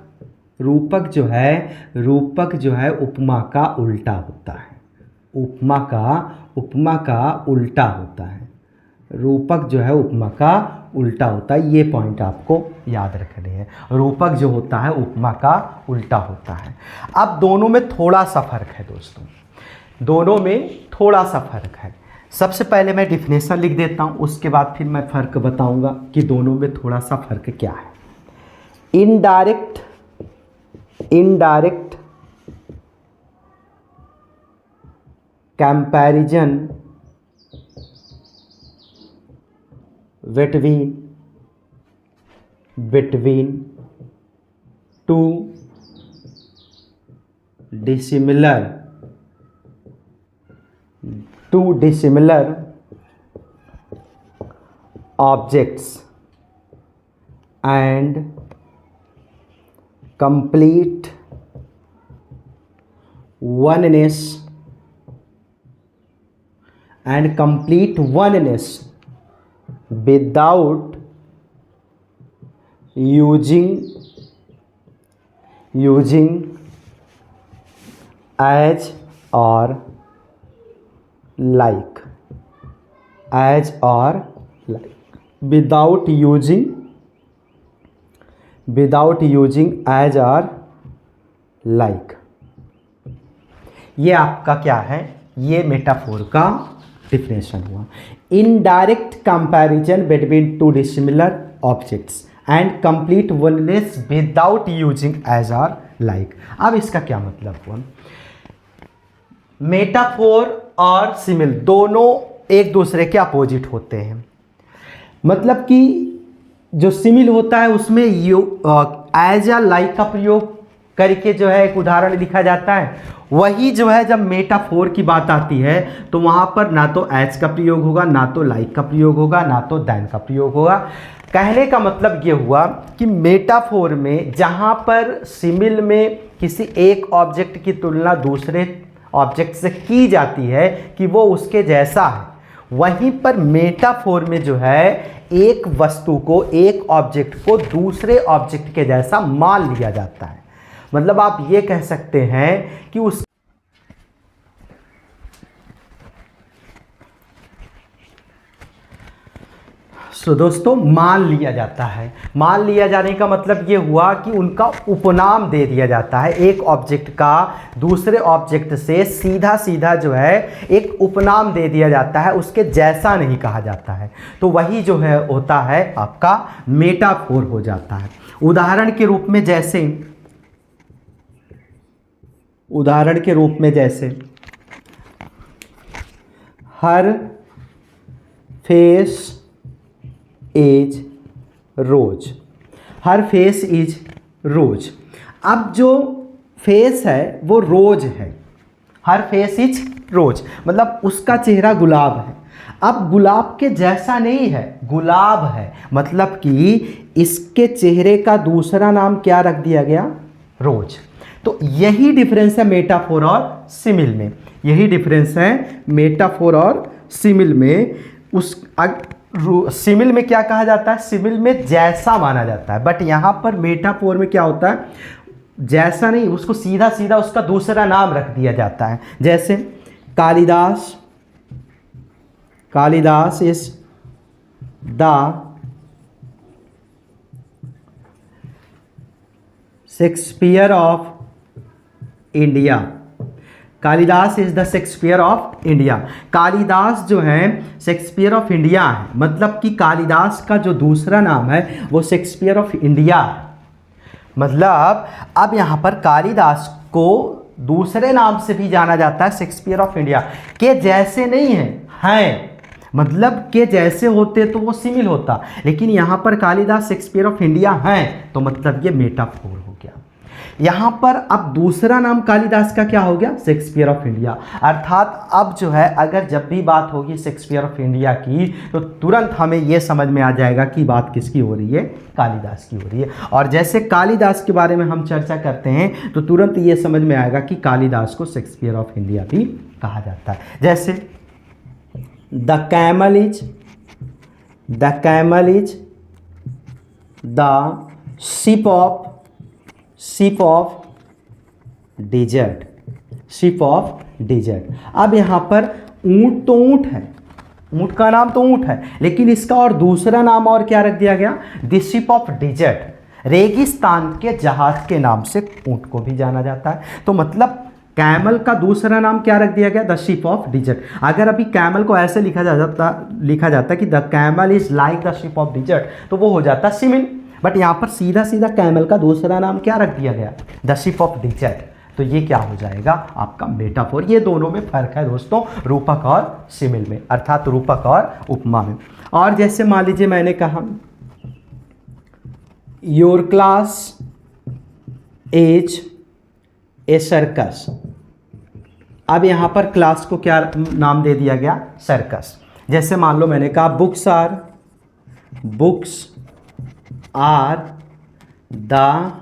Speaker 2: जो है उपमा का उल्टा होता है, उपमा का उल्टा होता है, रूपक जो है उपमा का उल्टा होता है। ये पॉइंट आपको याद रखने हैं, रूपक जो होता है उपमा का उल्टा होता है। अब दोनों में थोड़ा सा फर्क है दोस्तों, दोनों में थोड़ा सा फर्क है। सबसे पहले मैं डिफिनेशन लिख देता हूँ, उसके बाद फिर मैं फ़र्क बताऊँगा कि दोनों में थोड़ा सा फ़र्क क्या है। Indirect comparison between two dissimilar objects and complete oneness without using as or like, without using as or like। ये आपका क्या है, ये मेटाफोर का डिफिनेशन हुआ। Indirect comparison between two dissimilar objects and complete oneness without using as और like. अब इसका क्या मतलब हुआ, मेटाफोर और सिमिल दोनों एक दूसरे के अपोजिट होते हैं। मतलब कि जो सिमिल होता है उसमें एज या लाइक का प्रयोग करके जो है एक उदाहरण लिखा जाता है। वही जो है जब मेटाफोर की बात आती है तो वहाँ पर ना तो एज का प्रयोग होगा, ना तो लाइक का प्रयोग होगा, ना तो देन का प्रयोग होगा। कहने का मतलब ये हुआ कि मेटाफोर में जहाँ पर सिमिल में किसी एक ऑब्जेक्ट की तुलना दूसरे ऑब्जेक्ट से की जाती है कि वो उसके जैसा है, वहीं पर मेटाफोर में जो है एक वस्तु को, एक ऑब्जेक्ट को दूसरे ऑब्जेक्ट के जैसा मान लिया जाता है। मतलब आप ये कह सकते हैं कि उस दोस्तों मान लिया जाता है। मान लिया जाने का मतलब ये हुआ कि उनका उपनाम दे दिया जाता है। एक ऑब्जेक्ट का दूसरे ऑब्जेक्ट से सीधा सीधा जो है एक उपनाम दे दिया जाता है, उसके जैसा नहीं कहा जाता है। तो वही जो है होता है आपका मेटाफोर हो जाता है। उदाहरण के रूप में जैसे her face is rose, her face is rose. अब जो फेस है वो रोज है, हर फेस इज रोज मतलब उसका चेहरा गुलाब है। अब गुलाब के जैसा नहीं है, गुलाब है, मतलब कि इसके चेहरे का दूसरा नाम क्या रख दिया गया, रोज। तो यही डिफरेंस है मेटाफोर और सिमिल में, यही डिफरेंस है मेटाफोर और सिमिल में। सिमिल में क्या कहा जाता है, सिमिल में जैसा माना जाता है, बट यहाँ पर मेटाफोर में क्या होता है, जैसा नहीं, उसको सीधा सीधा उसका दूसरा नाम रख दिया जाता है। जैसे Kalidas is the Shakespeare of India, Kalidas is the Shakespeare of India. Kalidas जो है शेक्सपियर ऑफ इंडिया है, मतलब कि कालिदास का जो दूसरा नाम है वो शेक्सपियर ऑफ इंडिया है। मतलब अब यहाँ पर कालिदास को दूसरे नाम से भी जाना जाता है, शेक्सपियर ऑफ इंडिया। के जैसे नहीं हैं, मतलब के जैसे होते तो वो सिमिल होता, लेकिन यहाँ पर कालिदास शेक्सपियर ऑफ इंडिया हैं तो मतलब ये मेटाफोर हो गया। यहाँ पर अब दूसरा नाम कालिदास का क्या हो गया, शेक्सपियर ऑफ इंडिया। अर्थात अब जो है अगर जब भी बात होगी शेक्सपियर ऑफ इंडिया की तो तुरंत हमें यह समझ में आ जाएगा कि बात किसकी हो रही है, कालिदास की हो रही है। और जैसे कालिदास के बारे में हम चर्चा करते हैं तो तुरंत ये समझ में आएगा कि कालिदास को शेक्सपियर ऑफ इंडिया भी कहा जाता है। जैसे the camel is the ship of desert. अब यहाँ पर ऊंट तो ऊंट है, ऊंट का नाम तो ऊंट है, लेकिन इसका और दूसरा नाम और क्या रख दिया गया, द शिप ऑफ डेजर्ट। रेगिस्तान के जहाज के नाम से ऊंट को भी जाना जाता है। तो मतलब कैमल का दूसरा नाम क्या रख दिया गया, द शिप ऑफ डेजर्ट। अगर अभी कैमल को ऐसे लिखा जाता कि the camel is like the ship of desert तो वो हो जाता सिमिल, बट यहाँ पर सीधा सीधा कैमल का दूसरा नाम क्या रख दिया गया, द शिप ऑफ डेजर्ट। तो ये क्या हो जाएगा आपका मेटाफोर। ये दोनों में फर्क है दोस्तों, रूपक और सिमिल में, अर्थात रूपक और उपमा में। और जैसे मान लीजिए मैंने कहा your class is a circus. अब यहाँ पर क्लास को क्या नाम दे दिया गया, सर्कस। जैसे मान लो मैंने कहा books are the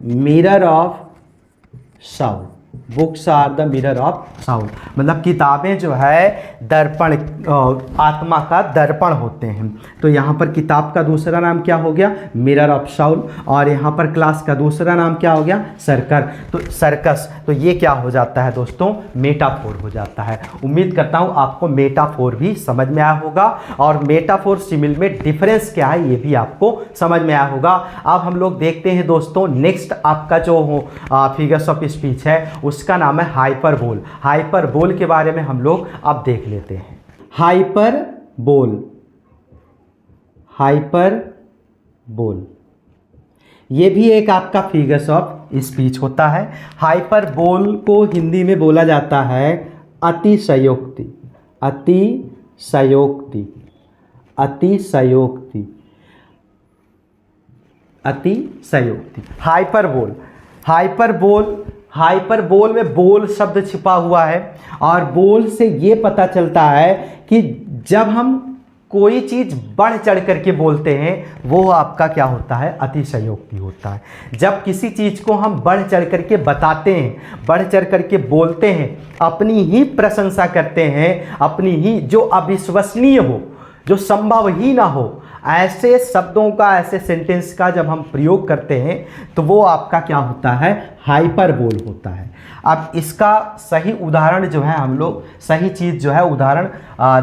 Speaker 2: mirror of soul, books are the mirror of soul. मतलब किताबें जो है दर्पण, आत्मा का दर्पण होते हैं। तो यहाँ पर किताब का दूसरा नाम क्या हो गया, मिरर ऑफ साउल। और यहाँ पर क्लास का दूसरा नाम क्या हो गया, सर्कस। तो ये क्या हो जाता है दोस्तों, मेटाफोर हो जाता है। उम्मीद करता हूँ आपको मेटाफोर भी समझ में आया होगा और मेटाफोर सिमिल में डिफरेंस क्या है ये भी आपको समझ में आया होगा। अब हम लोग देखते हैं दोस्तों नेक्स्ट आपका जो फिगर्स ऑफ स्पीच है उसका नाम है हाइपरबोल। हाइपरबोल के बारे में हम लोग अब देख लेते हैं। हाइपरबोल ये भी एक आपका फिगर्स ऑफ स्पीच होता है। हाइपरबोल को हिंदी में बोला जाता है अतिशयोक्ति। अतिशयोक्ति। हाइपरबोल, हाइपरबोल, हाइपरबोल में बोल शब्द छिपा हुआ है और बोल से ये पता चलता है कि जब हम कोई चीज़ बढ़ चढ़ करके बोलते हैं वो आपका क्या होता है, अतिशयोक्ति होता है। जब किसी चीज़ को हम बढ़ चढ़ करके बताते हैं, बढ़ चढ़ करके बोलते हैं, अपनी ही प्रशंसा करते हैं, अपनी ही जो अविश्वसनीय हो, जो संभव ही ना हो, ऐसे शब्दों का, ऐसे सेंटेंस का जब हम प्रयोग करते हैं तो वो आपका क्या होता है, हाइपरबोल होता है। अब इसका सही उदाहरण जो है हम लोग, सही चीज़ जो है उदाहरण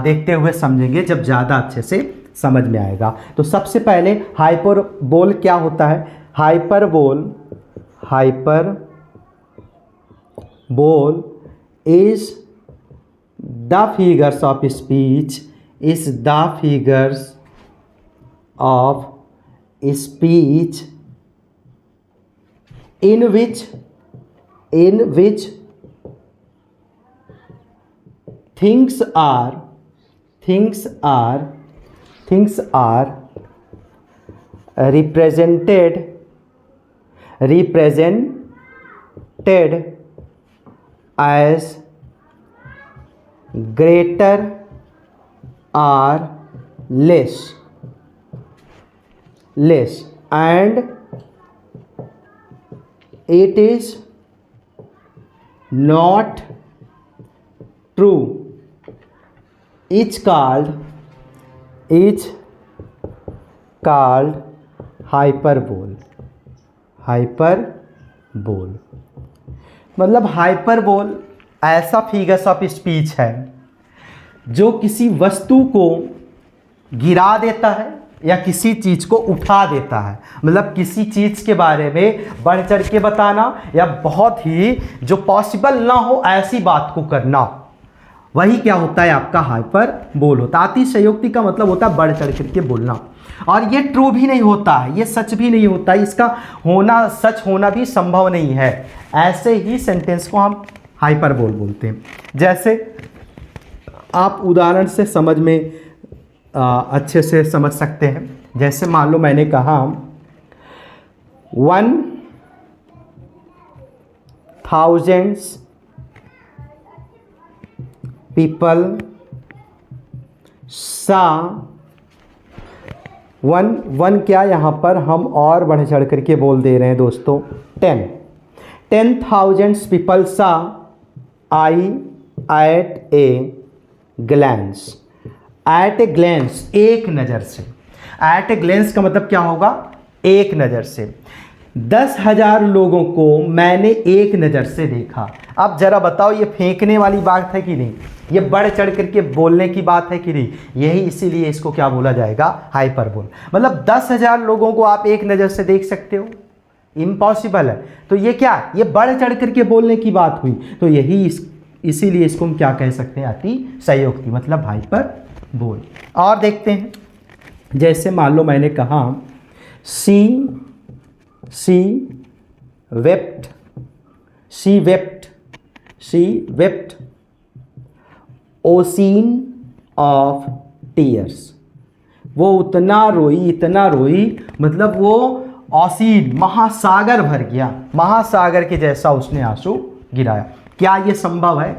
Speaker 2: देखते हुए समझेंगे जब ज़्यादा अच्छे से समझ में आएगा। तो सबसे पहले हाइपरबोल क्या होता है। Hyperbole, hyperbole is the figures of speech, is the figures of speech in which things are represented as greater or less and it is not true is called hyperbole। Hyperbole मतलब hyperbole ऐसा figures of speech है जो किसी वस्तु को गिरा देता है या किसी चीज़ को उठा देता है। मतलब किसी चीज़ के बारे में बढ़ चढ़ के बताना या बहुत ही जो पॉसिबल ना हो ऐसी बात को करना, वही क्या होता है आपका हाइपरबोल होता है। अतिशयोक्ति का मतलब होता है बढ़ चढ़ करके बोलना, और ये ट्रू भी नहीं होता है, ये सच भी नहीं होता है, इसका होना, सच होना भी संभव नहीं है। ऐसे ही सेंटेंस को हम हाइपरबोल बोलते हैं। जैसे आप उदाहरण से समझ में अच्छे से समझ सकते हैं। जैसे मान लो मैंने कहा 1000 people saw वन क्या यहाँ पर हम और बढ़ चढ़ करके बोल दे रहे हैं दोस्तों 10,000 people saw I at a glance। At a glance, एक नज़र से। एट ए ग्लेंस का मतलब क्या होगा, एक नज़र से। 10,000 लोगों को मैंने एक नज़र से देखा। अब जरा बताओ ये फेंकने वाली बात है कि नहीं, ये बढ़ चढ़ करके बोलने की बात है कि नहीं। यही इसीलिए इसको क्या बोला जाएगा, हाइपरबोल। मतलब 10,000 लोगों को आप एक नज़र से देख सकते हो, इम्पॉसिबल है। तो ये क्या, ये बढ़ चढ़ करके बोलने की बात हुई। तो यही इसीलिए इसको हम क्या कह सकते हैं, अतिशयोक्ति मतलब हाइपरबोल। और देखते हैं, जैसे मान लो मैंने कहा she wept ossein of tears. वो इतना रोई मतलब वो ओसीन महासागर भर गया, महासागर के जैसा उसने आंसू गिराया। क्या ये संभव है,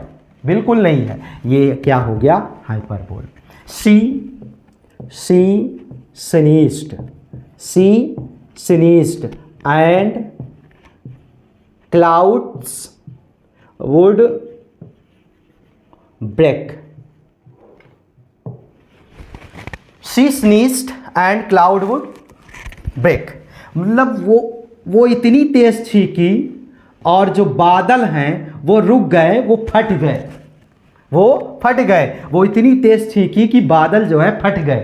Speaker 2: बिल्कुल नहीं है। ये क्या हो गया, hyperbole. She sneezed and clouds would break। She sneezed and cloud would break मतलब वो इतनी तेज छींकी और जो बादल हैं वो रुक गए, वो फट गए। वो इतनी तेज छींकी कि बादल जो है फट गए।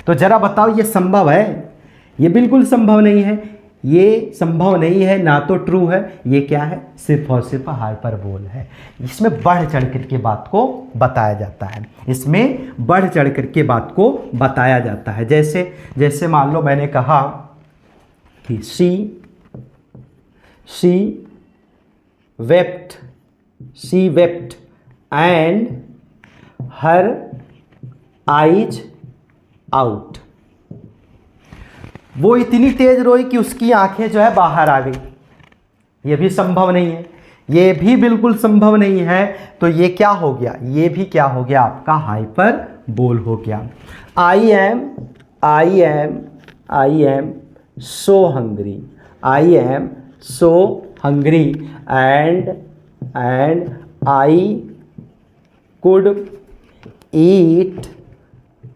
Speaker 2: तो जरा बताओ ये संभव है, ये बिल्कुल संभव नहीं है। ये संभव नहीं है, ना तो ट्रू है, ये क्या है, सिर्फ और सिर्फ हाइपरबोल है। इसमें बढ़ चढ़ करके बात को बताया जाता है, इसमें बढ़ चढ़ करके बात को बताया जाता है। जैसे मान लो मैंने कहा कि she wept and her eyes out। वो इतनी तेज रोई कि उसकी आंखें जो है बाहर आ गई। ये भी संभव नहीं है, ये भी बिल्कुल संभव नहीं है। तो ये क्या हो गया, ये भी क्या हो गया आपका हाइपरबोल हो गया। I am so hungry, I am so hungry and I could eat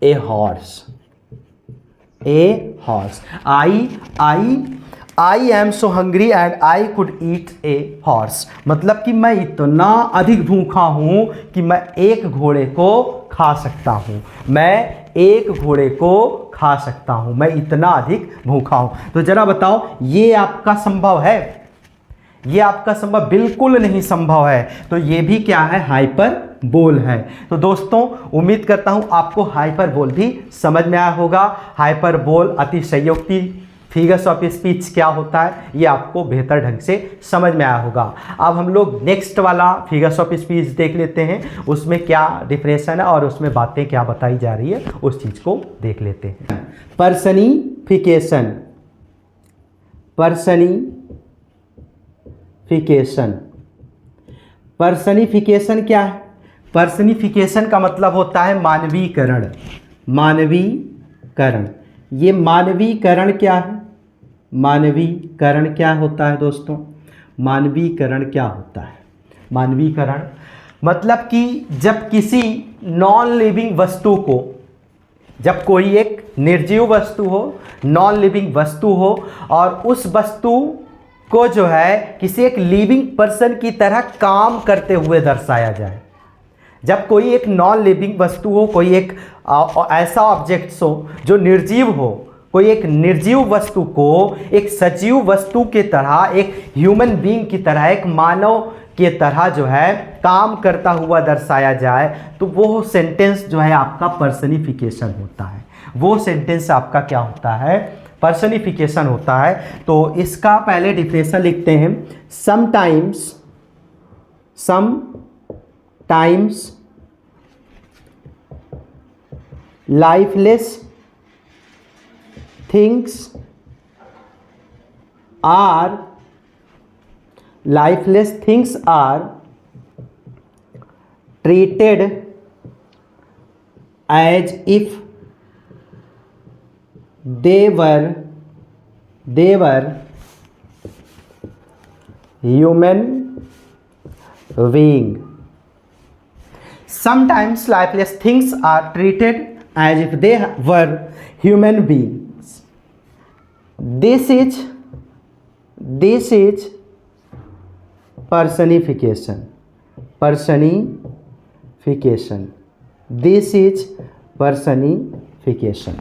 Speaker 2: a horse, I am so hungry and I could eat a horse, मतलब कि मैं इतना अधिक भूखा हूँ कि मैं एक घोड़े को खा सकता हूँ, मैं एक घोड़े को खा सकता हूँ, मैं इतना अधिक भूखा हूँ। तो जरा बताओ ये आपका संभव है? ये आपका संभव बिल्कुल नहीं संभव है। तो ये भी क्या है, हाइपरबोल है। तो दोस्तों उम्मीद करता हूँ आपको हाइपरबोल भी समझ में आया होगा। हाइपरबोल, अतिशयोक्ति, फिगर्स ऑफ स्पीच क्या होता है ये आपको बेहतर ढंग से समझ में आया होगा। अब हम लोग नेक्स्ट वाला फिगर्स ऑफ स्पीच देख लेते हैं, उसमें क्या डिफरेंशन है और उसमें बातें क्या बताई जा रही है उस चीज़ को देख लेते हैं। पर्सनिफिकेशन, पर्सनिफिकेशन क्या है? पर्सनिफिकेशन का मतलब होता है मानवीकरण, मानवीकरण। ये मानवीकरण क्या है? मानवीकरण क्या होता है दोस्तों? मानवीकरण क्या होता है? मानवीकरण मतलब कि जब किसी नॉन लिविंग वस्तु को, जब कोई एक निर्जीव वस्तु हो, नॉन लिविंग वस्तु हो, और उस वस्तु को जो है किसी एक लिविंग पर्सन की तरह काम करते हुए दर्शाया जाए। जब कोई एक नॉन लिविंग वस्तु हो, कोई एक ऐसा ऑब्जेक्ट्स हो जो निर्जीव हो, कोई एक निर्जीव वस्तु को एक सजीव वस्तु की तरह, एक ह्यूमन बीइंग की तरह, एक मानव के तरह जो है काम करता हुआ दर्शाया जाए, तो वो सेंटेंस जो है आपका पर्सनिफिकेशन होता है। वो सेंटेंस आपका क्या होता है? पर्सनिफिकेशन होता है। तो इसका पहले डिफिनेशन लिखते हैं। Sometimes lifeless things are treated as if they were human being. Sometimes lifeless things are treated as if they were human beings. This is personification. This is personification.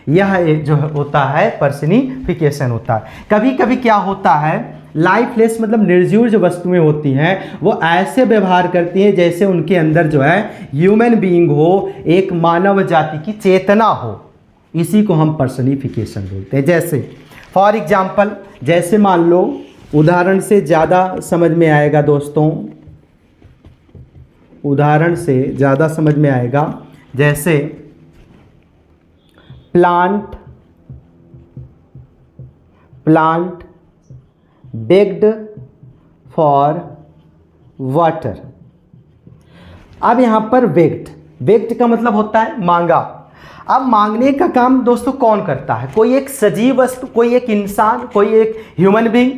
Speaker 2: यह जो होता है पर्सनिफिकेशन होता है। कभी कभी क्या होता है, लाइफलेस मतलब निर्जीव जो वस्तुएं होती हैं वो ऐसे व्यवहार करती हैं जैसे उनके अंदर जो है ह्यूमन बीइंग हो, एक मानव जाति की चेतना हो। इसी को हम पर्सनिफिकेशन बोलते हैं। जैसे फॉर एग्जाम्पल, जैसे मान लो, उदाहरण से ज़्यादा समझ में आएगा दोस्तों, उदाहरण से ज़्यादा समझ में आएगा। जैसे प्लांट begged for water। अब यहाँ पर begged का मतलब होता है मांगा। अब मांगने का काम दोस्तों कौन करता है? कोई एक सजीव वस्तु, कोई एक इंसान, कोई एक ह्यूमन बीइंग।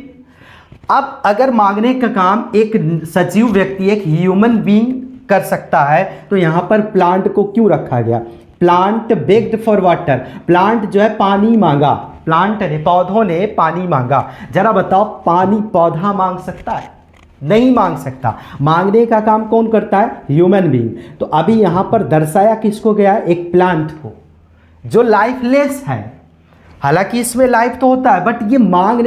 Speaker 2: अब अगर मांगने का काम एक सजीव व्यक्ति, एक ह्यूमन बीइंग कर सकता है, तो यहाँ पर प्लांट को क्यों रखा गया? Plant bagged for water, plant जो है पानी मांगा, प्लांट ने, पौधों ने पानी मांगा। जरा बताओ, पानी पौधा मांग सकता है? नहीं मांग सकता। मांगने का काम कौन करता है? Human being. तो अभी यहाँ पर दर्शाया किसको गया है? एक प्लांट को, जो लाइफलेस है। हालांकि इसमें लाइफ तो होता है, बट ये मांग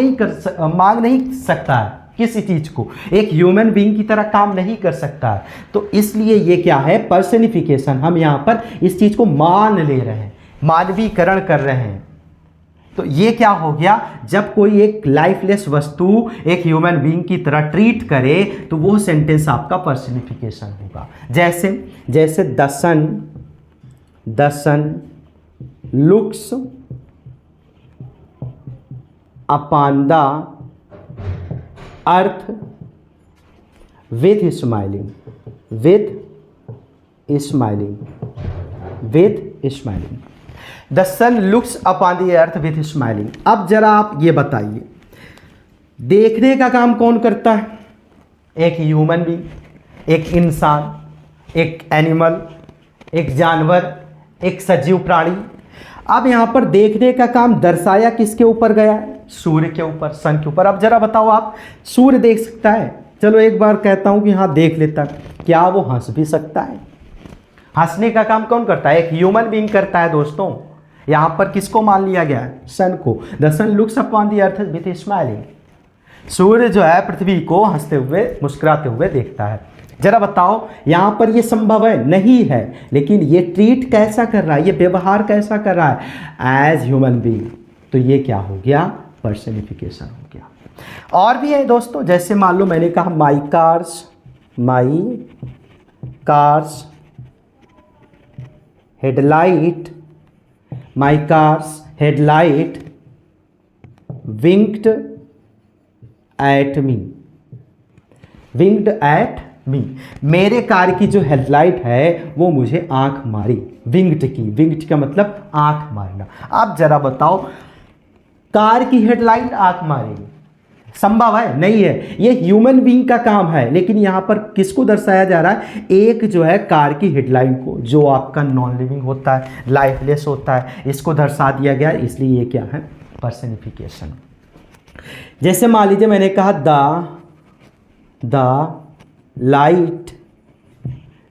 Speaker 2: नहीं सकता है किसी चीज को, एक ह्यूमन बीइंग की तरह काम नहीं कर सकता है। तो इसलिए ये क्या है? पर्सनिफिकेशन। हम यहाँ पर इस चीज को मान ले रहे हैं, मानवीकरण कर रहे हैं। तो ये क्या हो गया? जब कोई एक लाइफलेस वस्तु एक ह्यूमन बीइंग की तरह ट्रीट करे, तो वो सेंटेंस आपका पर्सनिफिकेशन होगा। जैसे the sun looks upon the earth with smiling, with smiling, with smiling. The sun looks upon the earth with smiling. अब जरा आप ये बताइए, देखने का काम कौन करता है? एक ह्यूमन बीइंग, एक इंसान, एक एनिमल, एक जानवर, एक सजीव प्राणी। अब यहाँ पर देखने का काम दर्शाया किसके ऊपर गया है? सूर्य के ऊपर, सन के ऊपर। अब जरा बताओ आप, सूर्य देख सकता है? चलो एक बार कहता हूँ कि हाँ देख लेता है। क्या वो हंस भी सकता है? हंसने का काम कौन करता है? एक ह्यूमन बीइंग करता है दोस्तों। यहाँ पर किसको मान लिया गया है? सन को। The sun looks upon the earth with smiling. सूर्य जो है पृथ्वी को हंसते हुए, मुस्कुराते हुए देखता है। जरा बताओ यहाँ पर ये संभव है? नहीं है। लेकिन ये ट्रीट कैसा कर रहा है, ये व्यवहार कैसा कर रहा है? As human being. तो ये क्या हो गया? पर्सनिफिकेशन हो गया। और भी है दोस्तों, जैसे मान लो मैंने कहा my car's headlight, my car's headlight winked at me, winked at me. मेरे कार की जो हेडलाइट है वो मुझे आंख मारी, विंग्ड की। विंग्ड का मतलब आंख मारना। अब जरा बताओ, कार की हेडलाइट आंख मारेगी? संभव है? नहीं है। ये ह्यूमन बीइंग का काम है। लेकिन यहाँ पर किसको दर्शाया जा रहा है? एक जो है कार की हेडलाइट को, जो आपका नॉन लिविंग होता है, लाइफलेस होता है, इसको दर्शा दिया गया है। इसलिए ये क्या है? पर्सनिफिकेशन। जैसे मान लीजिए मैंने कहा the light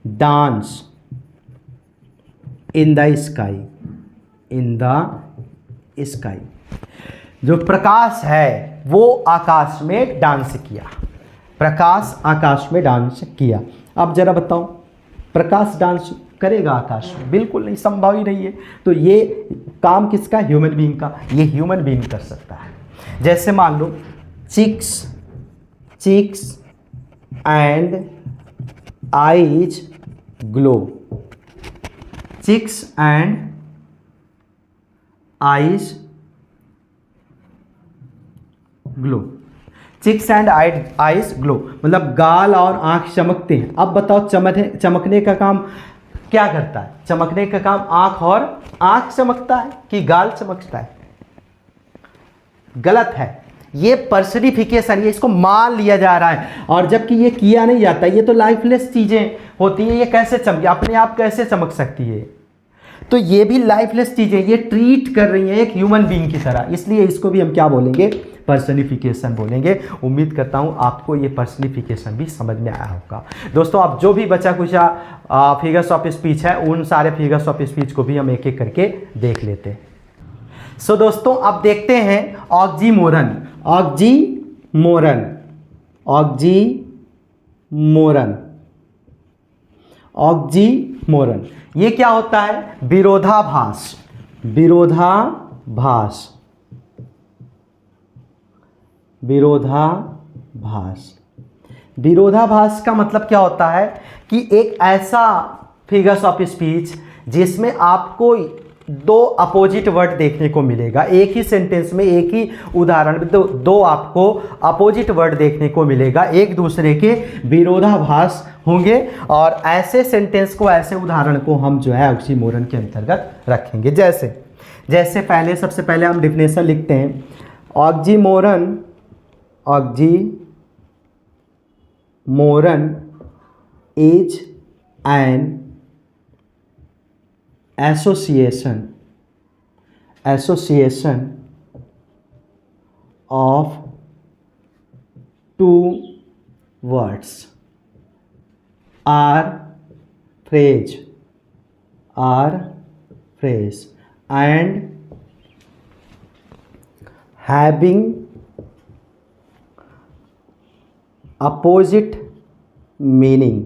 Speaker 2: dance in the sky, in the sky. जो प्रकाश है वो आकाश में डांस किया, प्रकाश आकाश में डांस किया। अब जरा बताओ, प्रकाश डांस करेगा आकाश में? बिल्कुल नहीं, संभव ही नहीं है। तो ये काम किसका? ह्यूमन बीइंग का। ये ह्यूमन बीइंग कर सकता है। जैसे मान लो cheeks and eyes glow, cheeks and eyes glow, cheeks and eyes glow मतलब गाल और आंख चमकते हैं। अब बताओ चमकने का काम क्या करता है? चमकने का काम आंख चमकता है कि गाल चमकता है? गलत है। ये पर्सनिफिकेशन, ये इसको मान लिया जा रहा है। और जबकि ये किया नहीं जाता, ये तो लाइफलेस चीजें होती है। ये कैसे चमके? अपने आप कैसे चमक सकती है? तो ये भी लाइफलेस चीजें, ये ट्रीट कर रही हैं एक ह्यूमन बीइंग की तरह। इसलिए इसको भी हम क्या बोलेंगे? पर्सनिफिकेशन बोलेंगे। उम्मीद करता हूँ आपको ये पर्सनिफिकेशन भी समझ में आया होगा। दोस्तों अब जो भी बचा कुचा फिगर्स ऑफ स्पीच है, उन सारे फिगर्स ऑफ स्पीच को भी हम एक एक करके देख लेते हैं। सो दोस्तों अब देखते हैं ऑक्सीमोरन। ऑक्सीमोरन, ऑक्सीमोरन, ऑक्सीमोरन ये क्या होता है? विरोधाभास, विरोधाभास, विरोधाभास। विरोधाभास का मतलब क्या होता है कि एक ऐसा फिगर्स ऑफ स्पीच जिसमें आपको दो अपोजिट वर्ड देखने को मिलेगा। एक ही सेंटेंस में, एक ही उदाहरण में दो आपको अपोजिट वर्ड देखने को मिलेगा, एक दूसरे के विरोधाभास होंगे। और ऐसे सेंटेंस को, ऐसे उदाहरण को हम जो है ऑक्सीमोरन के अंतर्गत रखेंगे। जैसे पहले, सबसे पहले हम डिफिनेशन लिखते हैं। Oxymoron, oxymoron is an association of two words or phrase and having opposite meaning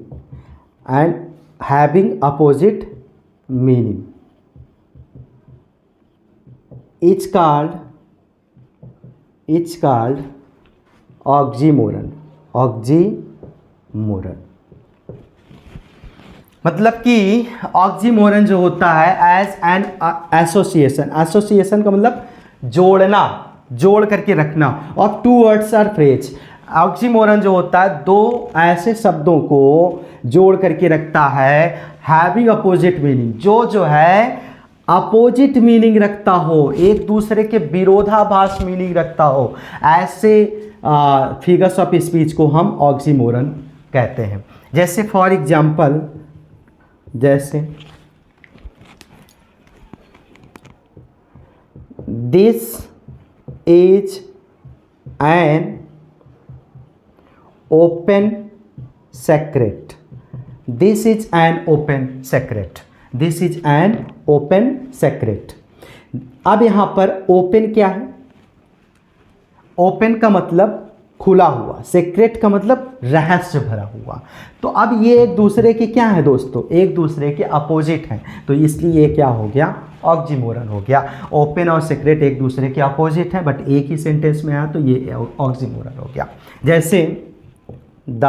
Speaker 2: it's called oxymoron. मतलब कि ऑक्सीमोरन जो होता है एज एन एसोसिएशन, एसोसिएशन का मतलब जोड़ना, जोड़ करके रखना ऑफ टू वर्ड्स और फ्रेज। ऑक्सीमोरन जो होता है दो ऐसे शब्दों को जोड़ करके रखता है हैविंग अपोजिट मीनिंग, जो है अपोजिट मीनिंग रखता हो, एक दूसरे के विरोधाभास मीनिंग रखता हो, ऐसे फिगर्स ऑफ स्पीच को हम ऑक्सीमोरन कहते हैं। जैसे फॉर एग्जाम्पल, जैसे this is an open secret, this is an open secret, this is an open secret. अब यहां पर ओपन क्या है? ओपन का मतलब खुला हुआ, सेक्रेट का मतलब रहस्य भरा हुआ। तो अब ये एक दूसरे के क्या है दोस्तों? एक दूसरे के अपोजिट हैं, तो इसलिए ये क्या हो गया? ऑक्सीमोरन हो गया। ओपन और सेक्रेट एक दूसरे के अपोजिट हैं, बट एक ही सेंटेंस में आया तो ये ऑक्सीमोरन हो गया। जैसे the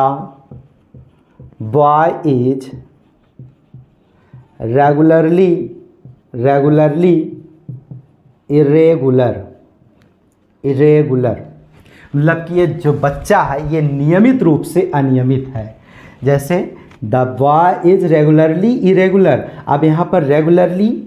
Speaker 2: boy is regularly irregular, मतलब कि ये जो बच्चा है ये नियमित रूप से अनियमित है। जैसे the boy is regularly irregular. अब यहाँ पर रेगुलरली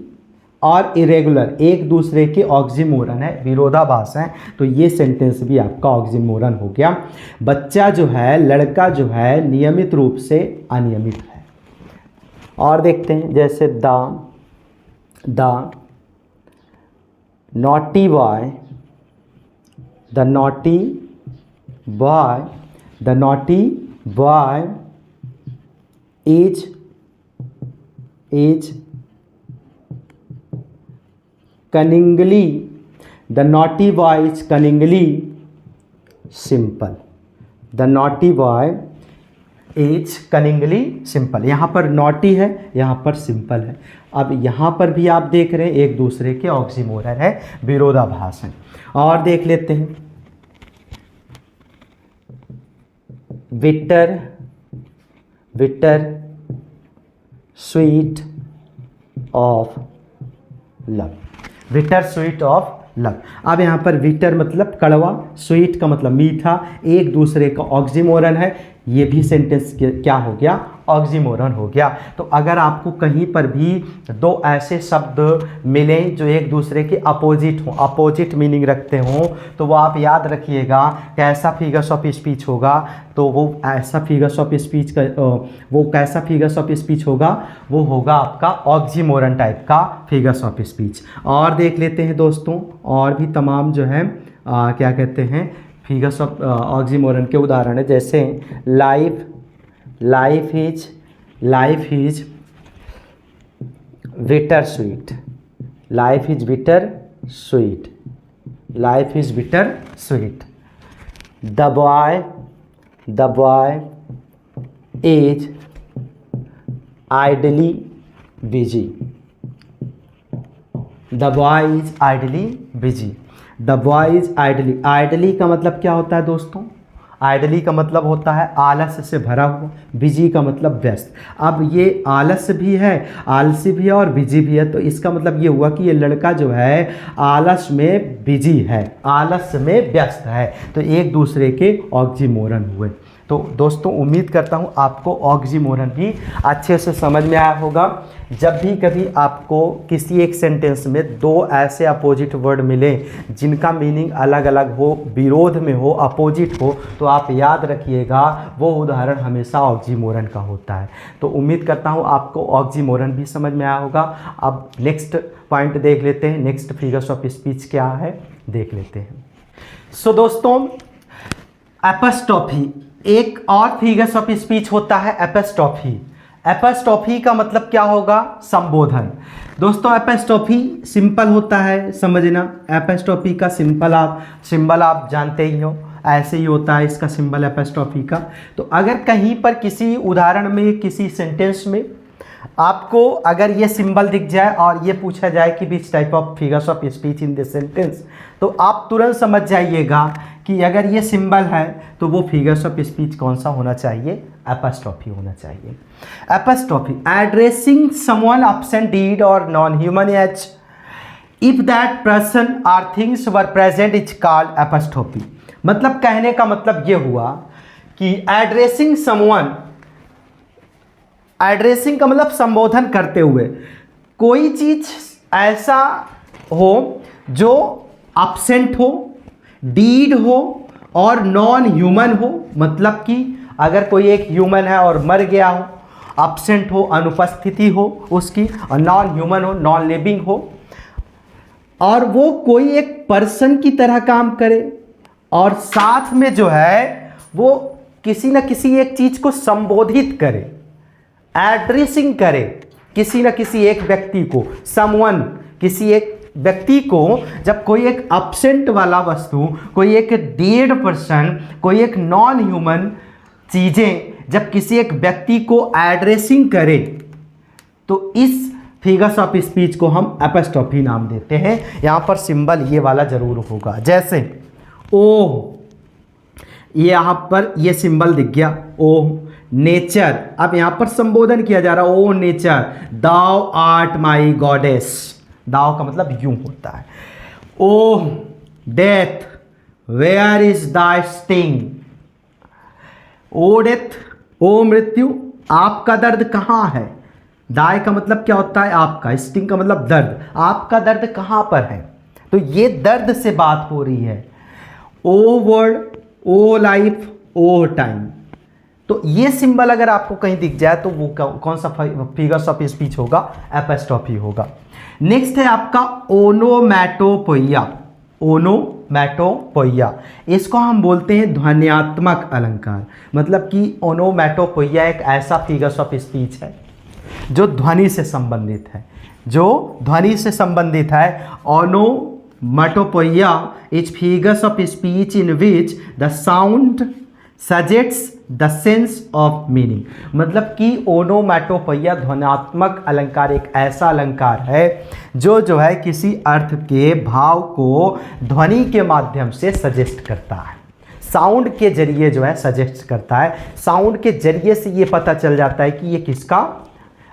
Speaker 2: और इरेगुलर एक दूसरे के ऑक्सीमोरन है, विरोधाभास है, तो ये सेंटेंस भी आपका ऑक्सीमोरन हो गया। बच्चा जो है, लड़का जो है, नियमित रूप से अनियमित है। और देखते हैं, जैसे the naughty boy is cunningly, the naughty boy is cunningly simple, the naughty boy is cunningly simple। यहाँ पर naughty है, यहाँ पर simple है। अब यहाँ पर भी आप देख रहे हैं एक दूसरे के ऑक्सीमोरन है, विरोधाभास है। और देख लेते हैं, bitter sweet of love, bitter sweet of love. अब यहाँ पर बिटर मतलब कड़वा, स्वीट का मतलब मीठा, एक दूसरे का ऑक्सीमोरन है, ये भी सेंटेंस क्या हो गया? ऑक्सीमोरन हो गया। तो अगर आपको कहीं पर भी दो ऐसे शब्द मिले जो एक दूसरे के अपोजिट हो, अपोजिट मीनिंग रखते हो, तो वो आप याद रखिएगा कैसा फिगर्स ऑफ स्पीच होगा। तो वो ऐसा फिगर्स ऑफ स्पीच का वो कैसा फिगर्स ऑफ स्पीच होगा? वो होगा आपका ऑक्सीमोरन टाइप का फिगर्स ऑफ स्पीच। और देख लेते हैं दोस्तों, और भी तमाम जो है क्या कहते हैं फिगर्स ऑफ ऑक्सीमोरन के उदाहरण है। जैसे life is bitter sweet, life is bitter sweet, life is bitter sweet. The boy is ideally busy, the boy is ideally busy, the boy is ideally का मतलब क्या होता है दोस्तों? आइडली का मतलब होता है आलस से भरा हुआ, बिजी का मतलब व्यस्त। अब ये आलस भी है, आलसी भी है और बिजी भी है, तो इसका मतलब ये हुआ कि ये लड़का जो है आलस में बिजी है, आलस में व्यस्त है, तो एक दूसरे के ऑक्सीमोरन हुए। तो दोस्तों उम्मीद करता हूँ आपको ऑक्सीमोरन भी अच्छे से समझ में आया होगा। जब भी कभी आपको किसी एक सेंटेंस में दो ऐसे अपोजिट वर्ड मिले जिनका मीनिंग अलग अलग हो, विरोध में हो, अपोजिट हो, तो आप याद रखिएगा वो उदाहरण हमेशा ऑक्सीमोरन का होता है। तो उम्मीद करता हूँ आपको ऑक्सीमोरन भी समझ में आया होगा। अब नेक्स्ट पॉइंट देख लेते हैं, नेक्स्ट फिगर्स ऑफ स्पीच क्या है देख लेते हैं। सो दोस्तों एपस्ट्रॉफी, एक और फिगर्स ऑफ स्पीच होता है एपस्ट्रॉफी। एपस्ट्रॉफी का मतलब क्या होगा? संबोधन। दोस्तों एपस्ट्रॉफी सिंपल होता है समझना। एपस्ट्रॉफी का सिंबल आप जानते ही हो, ऐसे ही होता है इसका सिंबल एपस्ट्रॉफी का। तो अगर कहीं पर किसी उदाहरण में, किसी सेंटेंस में आपको अगर ये सिंबल दिख जाए और ये पूछा जाए कि which type of figures of speech in this sentence, तो आप तुरंत समझ जाइएगा कि अगर ये सिंबल है तो वो फिगर्स ऑफ स्पीच कौन सा होना चाहिए? एपस्ट्रॉफी होना चाहिए। Apostrophe addressing someone absent dead और non human as, if that person are things were present is called apostrophe. मतलब कहने का मतलब ये हुआ कि एड्रेसिंग समवन, एड्रेसिंग का मतलब संबोधन करते हुए, कोई चीज ऐसा हो जो absent हो, डीड हो और नॉन ह्यूमन हो। मतलब कि अगर कोई एक ह्यूमन है और मर गया हो, absent हो, अनुपस्थिति हो उसकी, और नॉन ह्यूमन हो, नॉन लिविंग हो, और वो कोई एक पर्सन की तरह काम करे, और साथ में जो है वो किसी न किसी एक चीज को संबोधित करे, एड्रेसिंग करे किसी न किसी एक व्यक्ति को, समवन, किसी एक व्यक्ति को। जब कोई एक एब्सेंट वाला वस्तु, कोई एक डेड पर्सन, कोई एक नॉन ह्यूमन चीजें जब किसी एक व्यक्ति को एड्रेसिंग करे, तो इस फिगर्स ऑफ स्पीच को हम एपस्ट्रोफी नाम देते हैं। यहां पर सिंबल ये वाला जरूर होगा, जैसे ओ, यहां पर ये सिंबल दिख गया ओ। नेचर, अब यहां पर संबोधन किया जा रहा है, O nature thou art my goddess. Thou का मतलब यूं होता है। O death where is the sting. O death, O मृत्यु आपका दर्द कहाँ है। दाय का मतलब क्या होता है आपका, स्टिंग का मतलब दर्द, आपका दर्द कहाँ पर है। तो ये दर्द से बात हो रही है। ओ वर्ड, ओ लाइफ, ओ टाइम। तो ये सिंबल अगर आपको कहीं दिख जाए तो वो कौन सा फिगर्स ऑफ स्पीच होगा, एपस्ट्रोफी होगा। नेक्स्ट है आपका ओनोमैटोपोइया। ओनोमैटोपोइया, इसको हम बोलते हैं ध्वन्यात्मक अलंकार। मतलब कि ओनोमैटोपोइया एक ऐसा फिगर्स ऑफ स्पीच है जो ध्वनि से संबंधित है, जो ध्वनि से संबंधित है। Onomatopoeia is figures of speech in which the sound suggests the sense of meaning. मतलब कि ओनोमैटोपोइया ध्वन्यात्मक अलंकार एक ऐसा अलंकार है जो है किसी अर्थ के भाव को ध्वनि के माध्यम से सजेस्ट करता है, साउंड के जरिए जो है सजेस्ट करता है। साउंड के जरिए से ये पता चल जाता है कि ये किसका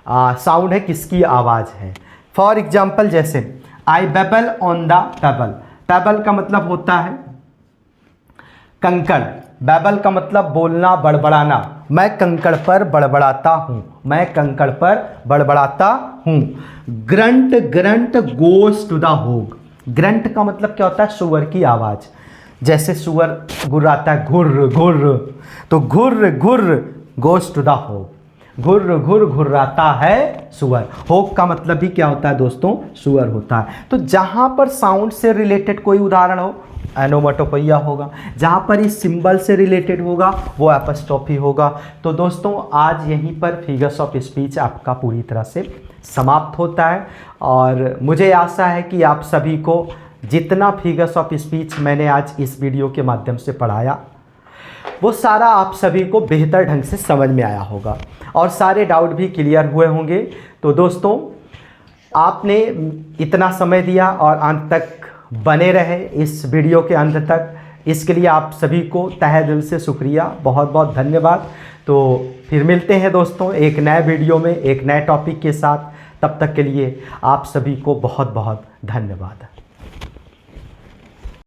Speaker 2: साउंड है, किसकी आवाज़ है। फॉर एग्जाम्पल जैसे आई label on the table. Table का मतलब होता है कंकड़, बैबल का मतलब बोलना, बड़बड़ाना। मैं कंकड़ पर बड़बड़ाता हूँ, मैं कंकड़ पर बड़बड़ाता हूँ। Grunt, grunt goes to the hog. Grunt का मतलब क्या होता है, सुअर की आवाज़। जैसे सुअर गुर्राता है, घुर्र घुर्र, तो घुर्र घुर्र गोस टू द होग। घुर्र घुर्र घुर्राता है सुअर। होग का मतलब भी क्या होता है दोस्तों, सुअर होता है। तो जहाँ पर साउंड से रिलेटेड कोई उदाहरण हो, ओनोमैटोपोइया होगा। जहाँ पर इस सिंबल से रिलेटेड होगा वो एपस्ट्रोफी होगा। तो दोस्तों आज यहीं पर फिगर्स ऑफ स्पीच आपका पूरी तरह से समाप्त होता है, और मुझे आशा है कि आप सभी को जितना फिगर्स ऑफ स्पीच मैंने आज इस वीडियो के माध्यम से पढ़ाया वो सारा आप सभी को बेहतर ढंग से समझ में आया होगा और सारे डाउट भी क्लियर हुए होंगे। तो दोस्तों आपने इतना समय दिया और अंत तक बने रहे इस वीडियो के अंत तक, इसके लिए आप सभी को तहे दिल से शुक्रिया, बहुत बहुत धन्यवाद। तो फिर मिलते हैं दोस्तों एक नए वीडियो में एक नए टॉपिक के साथ। तब तक के लिए आप सभी को बहुत बहुत धन्यवाद।